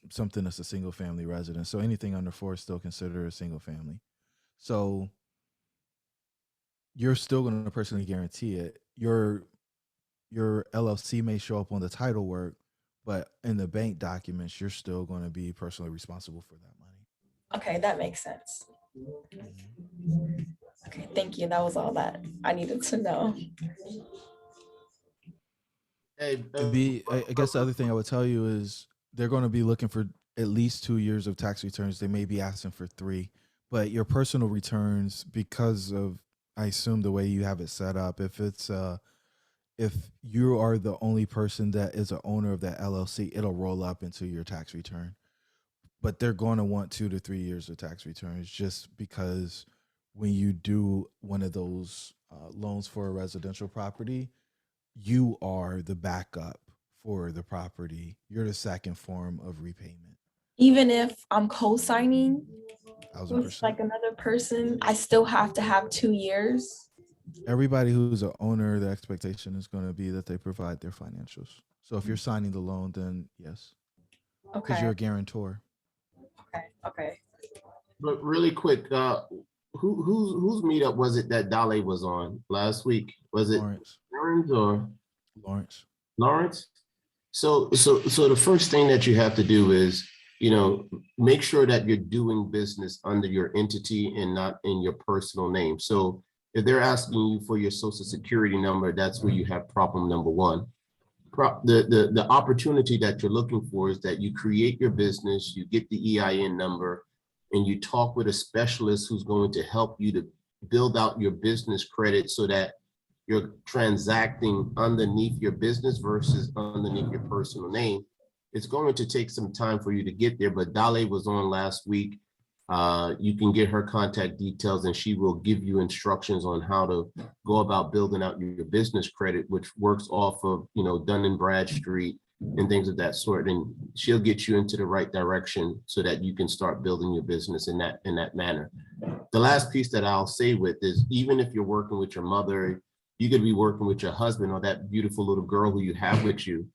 something that's a single family residence. So anything under 4 is still considered a single family. So you're still going to personally guarantee it. Your LLC may show up on the title work, but in the bank documents, you're still going to be personally responsible for that money. Okay, that makes sense. Mm-hmm. Okay, thank you. That was all that I needed to know. I guess the other thing I would tell you is they're going to be looking for at least 2 years of tax returns. They may be asking for 3, but your personal returns, because of, I assume the way you have it set up, if it's if you are the only person that is an owner of that LLC, it'll roll up into your tax return. But they're going to want 2 to 3 years of tax returns just because when you do one of those loans for a residential property, you are the backup for the property. You're the second form of repayment. Even if I'm co-signing with 1000%. like another person, I still have to have 2 years. Everybody who's an owner, the expectation is going to be that they provide their financials. So if you're signing the loan, then yes, because Okay. you're a guarantor. Okay. But really quick, whose meetup was it that Dale was on last week? Was it Lawrence. Aaron's or Lawrence. Lawrence? So the first thing that you have to do is, make sure that you're doing business under your entity and not in your personal name. So if they're asking you for your social security number, that's where you have problem number one. The opportunity that you're looking for is that you create your business, you get the EIN number, and you talk with a specialist who's going to help you to build out your business credit so that you're transacting underneath your business versus underneath your personal name. It's going to take some time for you to get there, but Dale was on last week. You can get her contact details and she will give you instructions on how to go about building out your business credit, which works off of, Dun & Bradstreet and things of that sort. And she'll get you into the right direction so that you can start building your business in that manner. The last piece that I'll say with is, even if you're working with your mother, you could be working with your husband or that beautiful little girl who you have with you.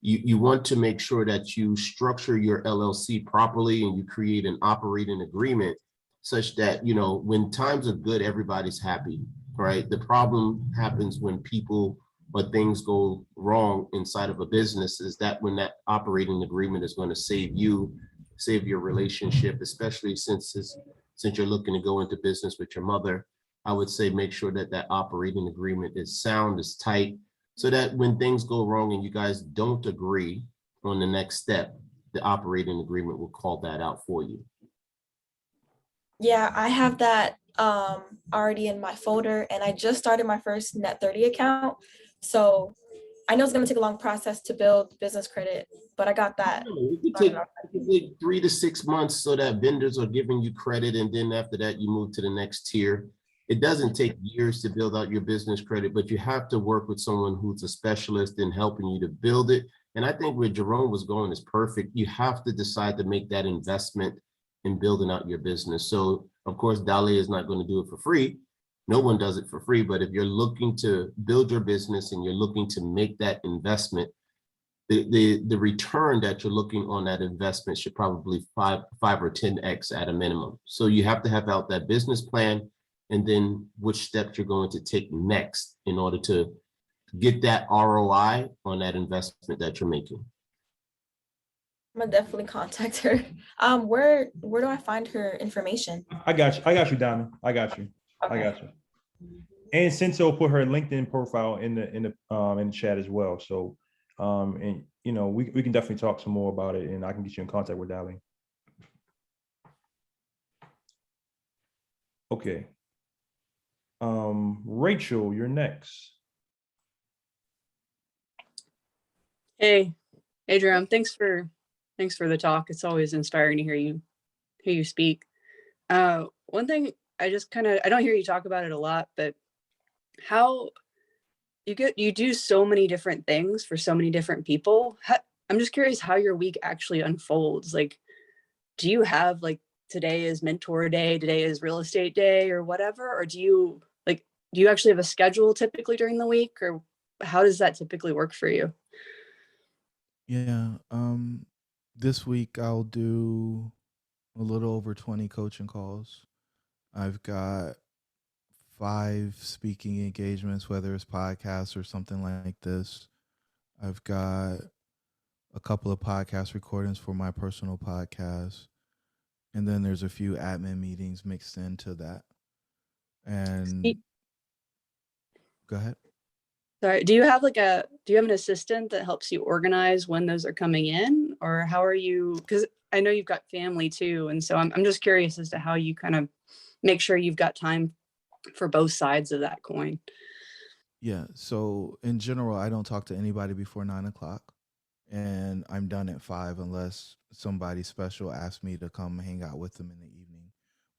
You want to make sure that you structure your LLC properly and you create an operating agreement such that, when times are good, everybody's happy, right? The problem happens when people or things go wrong inside of a business, is that when that operating agreement is going to save your relationship, especially since you're looking to go into business with your mother. I would say make sure that that operating agreement is sound, is tight, so that when things go wrong and you guys don't agree on the next step, the operating agreement will call that out for you. Yeah, I have that already in my folder, and I just started my first Net 30 account. So I know it's going to take a long process to build business credit, but I got that. It could take 3 to 6 months so that vendors are giving you credit, and then after that you move to the next tier. It doesn't take years to build out your business credit, but you have to work with someone who's a specialist in helping you to build it. And I think where Jerome was going is perfect. You have to decide to make that investment in building out your business. So of course, Dale is not going to do it for free. No one does it for free, but if you're looking to build your business and you're looking to make that investment, the return that you're looking on that investment should probably 5 or 10x at a minimum. So you have to have out that business plan, and then which steps you're going to take next in order to get that ROI on that investment that you're making. I'm gonna definitely contact her. Where do I find her information? I got you, Diamond. I got you. And Cinto put her LinkedIn profile in the chat as well. So and we can definitely talk some more about it, and I can get you in contact with Darlene. Okay. Rachel, you're next. Hey, Jerome, thanks for the talk. It's always inspiring to hear you speak. One thing I don't hear you talk about it a lot, but how you do so many different things for so many different people. I'm just curious how your week actually unfolds. Like, do you have like today is mentor day, today is real estate day, or whatever? Or do you actually have a schedule typically during the week, or how does that typically work for you? Yeah. This week I'll do a little over 20 coaching calls. I've got 5 speaking engagements, whether it's podcasts or something like this. I've got a couple of podcast recordings for my personal podcast. And then there's a few admin meetings mixed into that. And go ahead. Sorry, do you have an assistant that helps you organize when those are coming in, or how are you? Because I know you've got family too. And so I'm just curious as to how you kind of make sure you've got time for both sides of that coin. Yeah. So in general, I don't talk to anybody before 9 o'clock, and I'm done at 5 unless somebody special asks me to come hang out with them in the evening.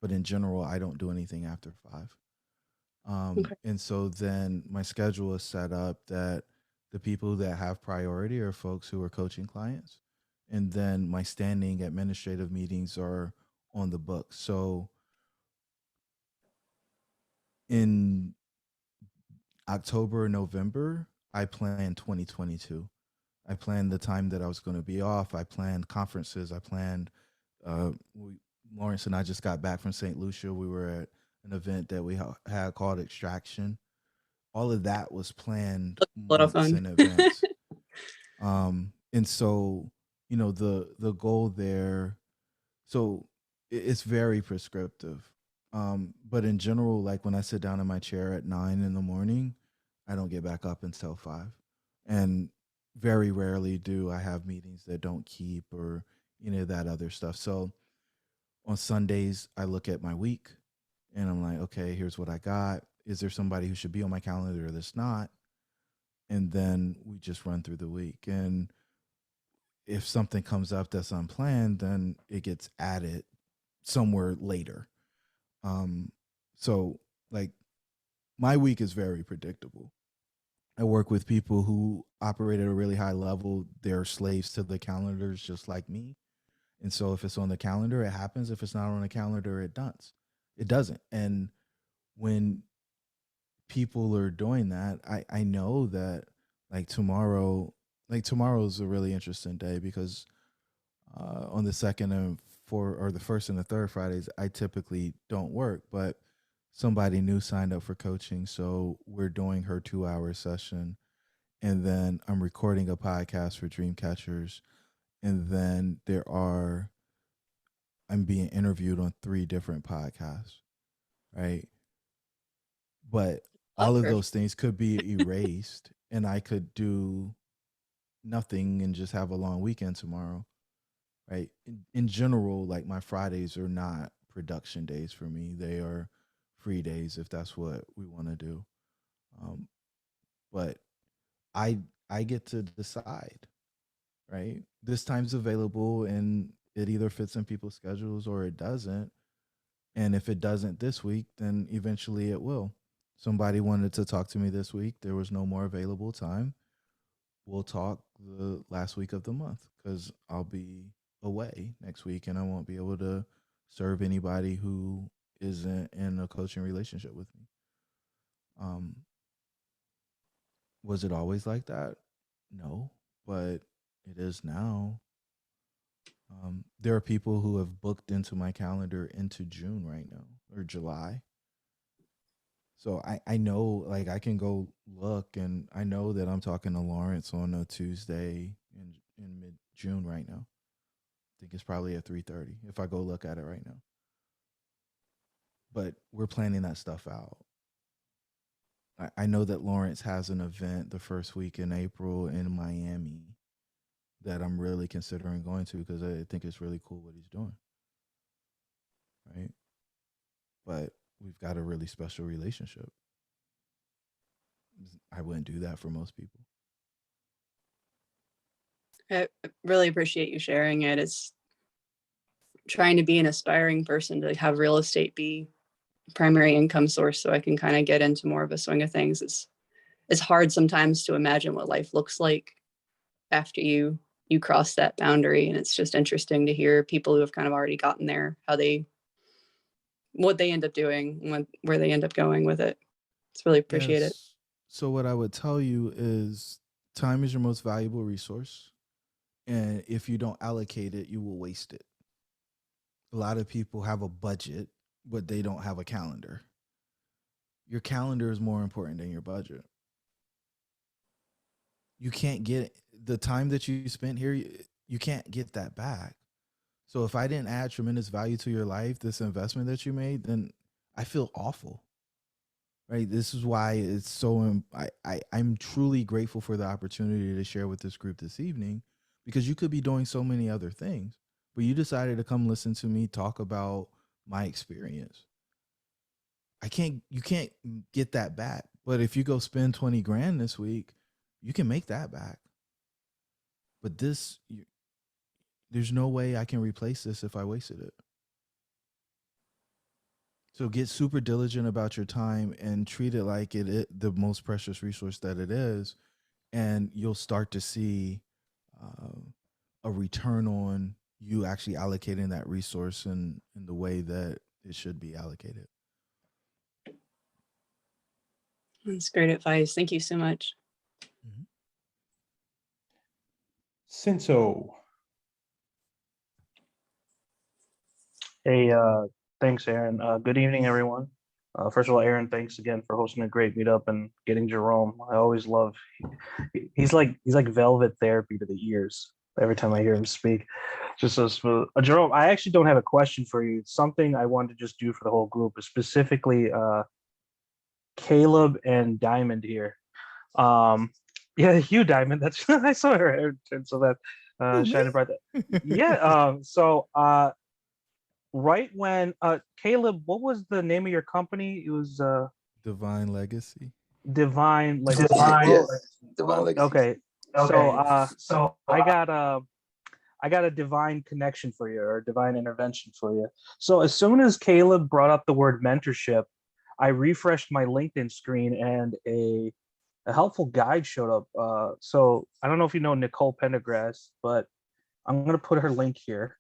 But in general, I don't do anything after 5. Okay. And so then my schedule is set up that the people that have priority are folks who are coaching clients. And then my standing administrative meetings are on the books. So in October, November, I planned 2022. I planned the time that I was going to be off. I planned conferences. I planned, Lawrence and I just got back from St. Lucia. We were at an event that we had called Extraction. All of that was planned A lot of months fun. in advance. And so, the goal there, so it's very prescriptive. But in general, like when I sit down in my chair at 9 in the morning, I don't get back up until 5. And very rarely do I have meetings that don't keep or any of that other stuff. So on Sundays, I look at my week and I'm like, okay, here's what I got. Is there somebody who should be on my calendar that's not? And then we just run through the week. And if something comes up that's unplanned, then it gets added somewhere later. So like my week is very predictable. I work with people who operate at a really high level. They're slaves to the calendars just like me. And so if it's on the calendar, it happens. If it's not on the calendar, it does. It doesn't. And when people are doing that, I know that like tomorrow is a really interesting day because on the second and fourth or the first and the third Fridays, I typically don't work, but somebody new signed up for coaching. So we're doing her 2 hour session. And then I'm recording a podcast for DreamCatchers. And then I'm being interviewed on 3 different podcasts. Right. But all of Upper. those things could be erased and I could do nothing and just have a long weekend tomorrow. Right. In general, like my Fridays are not production days for me. They are free days if that's what we want to do. But I get to decide, right? This time's available and it either fits in people's schedules or it doesn't. And if it doesn't this week, then eventually it will. Somebody wanted to talk to me this week. There was no more available time. We'll talk the last week of the month because I'll be away next week and I won't be able to serve anybody who isn't in a coaching relationship with me. Was it always like that? No, but it is now. There are people who have booked into my calendar into June right now or July. So I know like I can go look and I know that I'm talking to Lawrence on a Tuesday in mid June right now. I think it's probably at 3:30 if I go look at it right now. But we're planning that stuff out. I know that Lawrence has an event the first week in April in Miami that I'm really considering going to because I think it's really cool what he's doing. Right. But we've got a really special relationship. I wouldn't do that for most people. I really appreciate you sharing it. It's trying to be an aspiring person to have real estate be primary income source so I can kind of get into more of a swing of things. It's hard sometimes to imagine what life looks like after you cross that boundary. And it's just interesting to hear people who have kind of already gotten there, what they end up doing, where they end up going with it. It's really appreciate it. Yes. So what I would tell you is time is your most valuable resource. And if you don't allocate it, you will waste it. A lot of people have a budget, but they don't have a calendar. Your calendar is more important than your budget. You can't get the time that you spent here, you can't get that back. So if I didn't add tremendous value to your life, this investment that you made, then I feel awful. Right. This is why it's so I'm truly grateful for the opportunity to share with this group this evening because you could be doing so many other things, but you decided to come listen to me talk about my experience. You can't get that back, But if you go spend 20 grand this week, you can make that back. But there's no way I can replace this if I wasted it. So get super diligent about your time and treat it like the most precious resource that it is, and you'll start to see a return on you actually allocating that resource in the way that it should be allocated. That's great advice. Thank you so much. Cinto. Hey, thanks, Aaron. Good evening, everyone. First of all, Aaron, thanks again for hosting a great meetup and getting Jerome. I always love. He's like velvet therapy to the ears every time I hear him speak. Just so smooth. Jerome, I actually don't have a question for you. It's something I wanted to just do for the whole group, specifically Caleb and Diamond here. Yeah, you Diamond. That's I saw her, and so that shining bright. Yeah. Right when Caleb, what was the name of your company? It was Divine Legacy. Divine Legacy. Yes, Divine Legacy. Okay. So I got a divine connection for you, or divine intervention for you. So as soon as Caleb brought up the word mentorship, I refreshed my LinkedIn screen and a helpful guide showed up. So I don't know if you know Nicole Pendergrass, but I'm going to put her link here.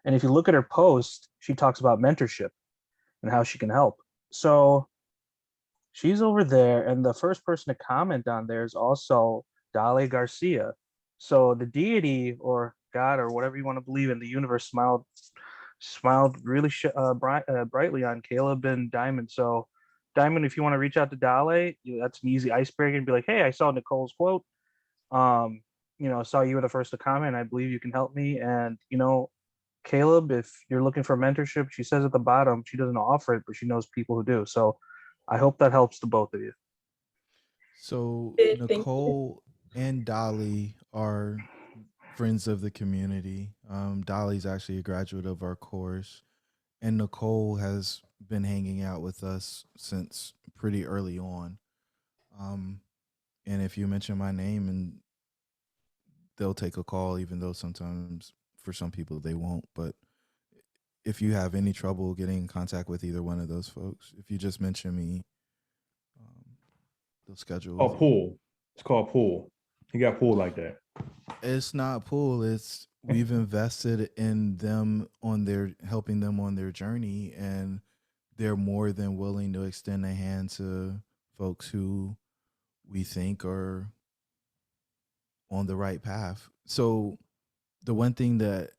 And if you look at her post, she talks about mentorship and how she can help. So she's over there, and the first person to comment on there is also Dale Garcia. So the deity or God or whatever you want to believe in, the universe smiled really brightly on Caleb and Diamond. So Diamond, if you want to reach out to Dale, that's an easy icebreaker and be like, hey, I saw Nicole's quote. Saw you were the first to comment. I believe you can help me. And, Caleb, if you're looking for mentorship, she says at the bottom, she doesn't offer it, but she knows people who do. So I hope that helps the both of you. So Nicole and Dolly are friends of the community. Dolly's actually a graduate of our course, and Nicole has been hanging out with us since pretty early on. And if you mention my name, and they'll take a call, even though sometimes for some people they won't. But if you have any trouble getting in contact with either one of those folks, if you just mention me, they'll schedule. Oh, pool. It's called pool. You got pool like that. It's not pool. It's we've invested in them helping them on their journey, and they're more than willing to extend a hand to folks who we think are on the right path. So the one thing that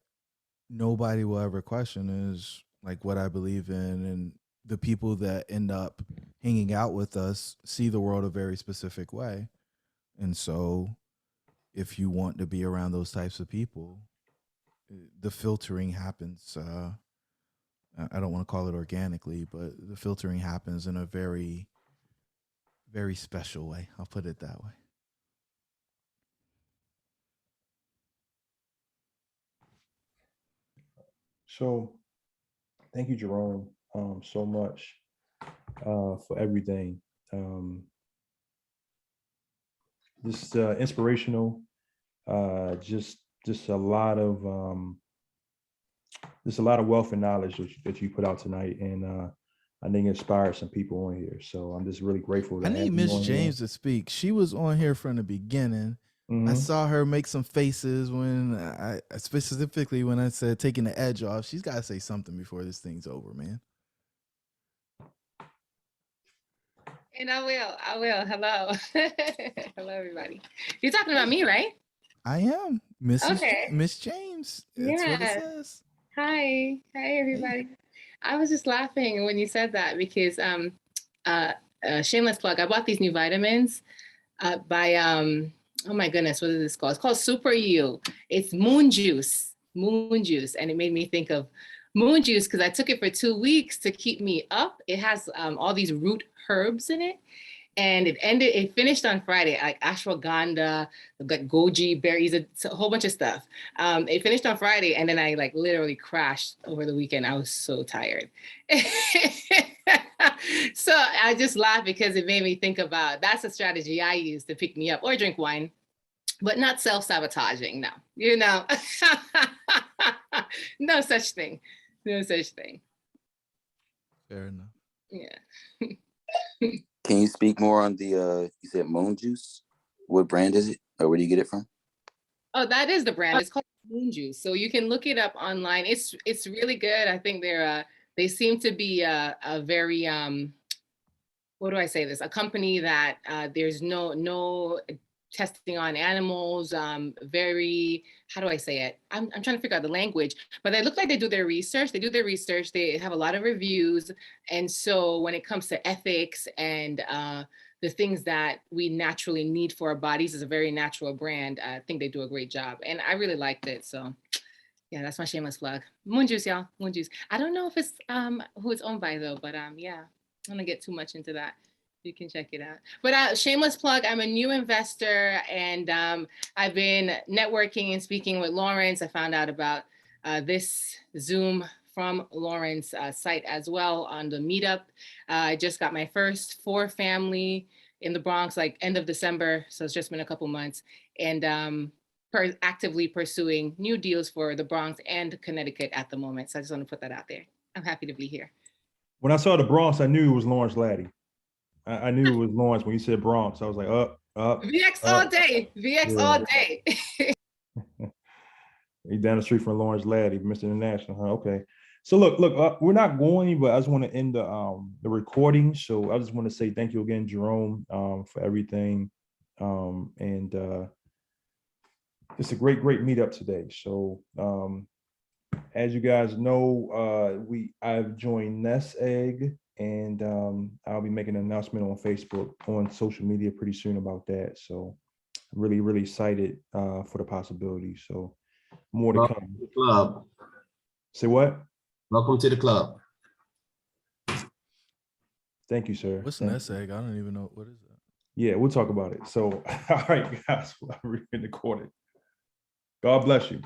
nobody will ever question is like what I believe in, and the people that end up hanging out with us see the world a very specific way. And so if you want to be around those types of people, the filtering happens. I don't want to call it organically, but the filtering happens in a very, very special way. I'll put it that way. So thank you, Jerome, so much for everything. Just inspirational, just a lot of wealth and knowledge that you put out tonight, and I think it inspired some people on here. So I'm just really grateful. I need Miss James to speak. She was on here from the beginning. I saw her make some faces when I specifically when I said taking the edge off. She's got to say something before this thing's over, man. And I will. Hello. Hello, everybody. You're talking about me, right? I am. Miss James. That's what it Yeah. says. Hi, everybody. I was just laughing when you said that because shameless plug. I bought these new vitamins by oh my goodness, what is this called? It's called Super You. It's moon juice, and it made me think of moon juice because I took it for 2 weeks to keep me up. It has all these root herbs in it, And it finished on Friday, like ashwagandha, like goji berries, a whole bunch of stuff. It finished on Friday, and then I like literally crashed over the weekend. I was so tired. So I just laughed because it made me think about, that's a strategy I use to pick me up, or drink wine, but not self-sabotaging. No, no such thing. No such thing. Fair enough. Yeah. Can you speak more on the you said Moon Juice? What brand is it, or where do you get it from? Oh, that is the brand. It's called Moon Juice. So you can look it up online. It's really good. I think they seem to be a very what do I say this? A company that there's no testing on animals. Very, how do I say it? I'm trying to figure out the language, but they look like they do their research. They do their research. They have a lot of reviews, and so when it comes to ethics and the things that we naturally need for our bodies, is a very natural brand. I think they do a great job, and I really liked it. So yeah, that's my shameless plug. Moon Juice, y'all. Moon Juice. I don't know if it's who it's owned by though, but yeah, I'm gonna get too much into that. You can check it out. But shameless plug, I'm a new investor, and I've been networking and speaking with Lawrence. I found out about this Zoom from Lawrence site as well on the meetup. I just got my first 4 family in the Bronx, like end of December. So it's just been a couple months. And actively pursuing new deals for the Bronx and Connecticut at the moment. So I just want to put that out there. I'm happy to be here. When I saw the Bronx, I knew it was Lawrence Laddie. I knew it was Lawrence when you said Bronx. I was like, up. VX all day. VX all day. He's down the street from Lawrence Laddie, Mr. International. Huh? Okay. So look, we're not going, but I just want to end the recording. So I just want to say thank you again, Jerome, for everything. And it's a great meetup today. So as you guys know, I've joined Nest Egg, and I'll be making an announcement on Facebook, on social media pretty soon about that. So really excited for the possibility. So more to Welcome come. to the club. Say what? Welcome to the club. Thank you, sir. What's Thank nest you. egg? I don't even know. What is that? Yeah, we'll talk about it. So, all right, guys, I'm recording. God bless you.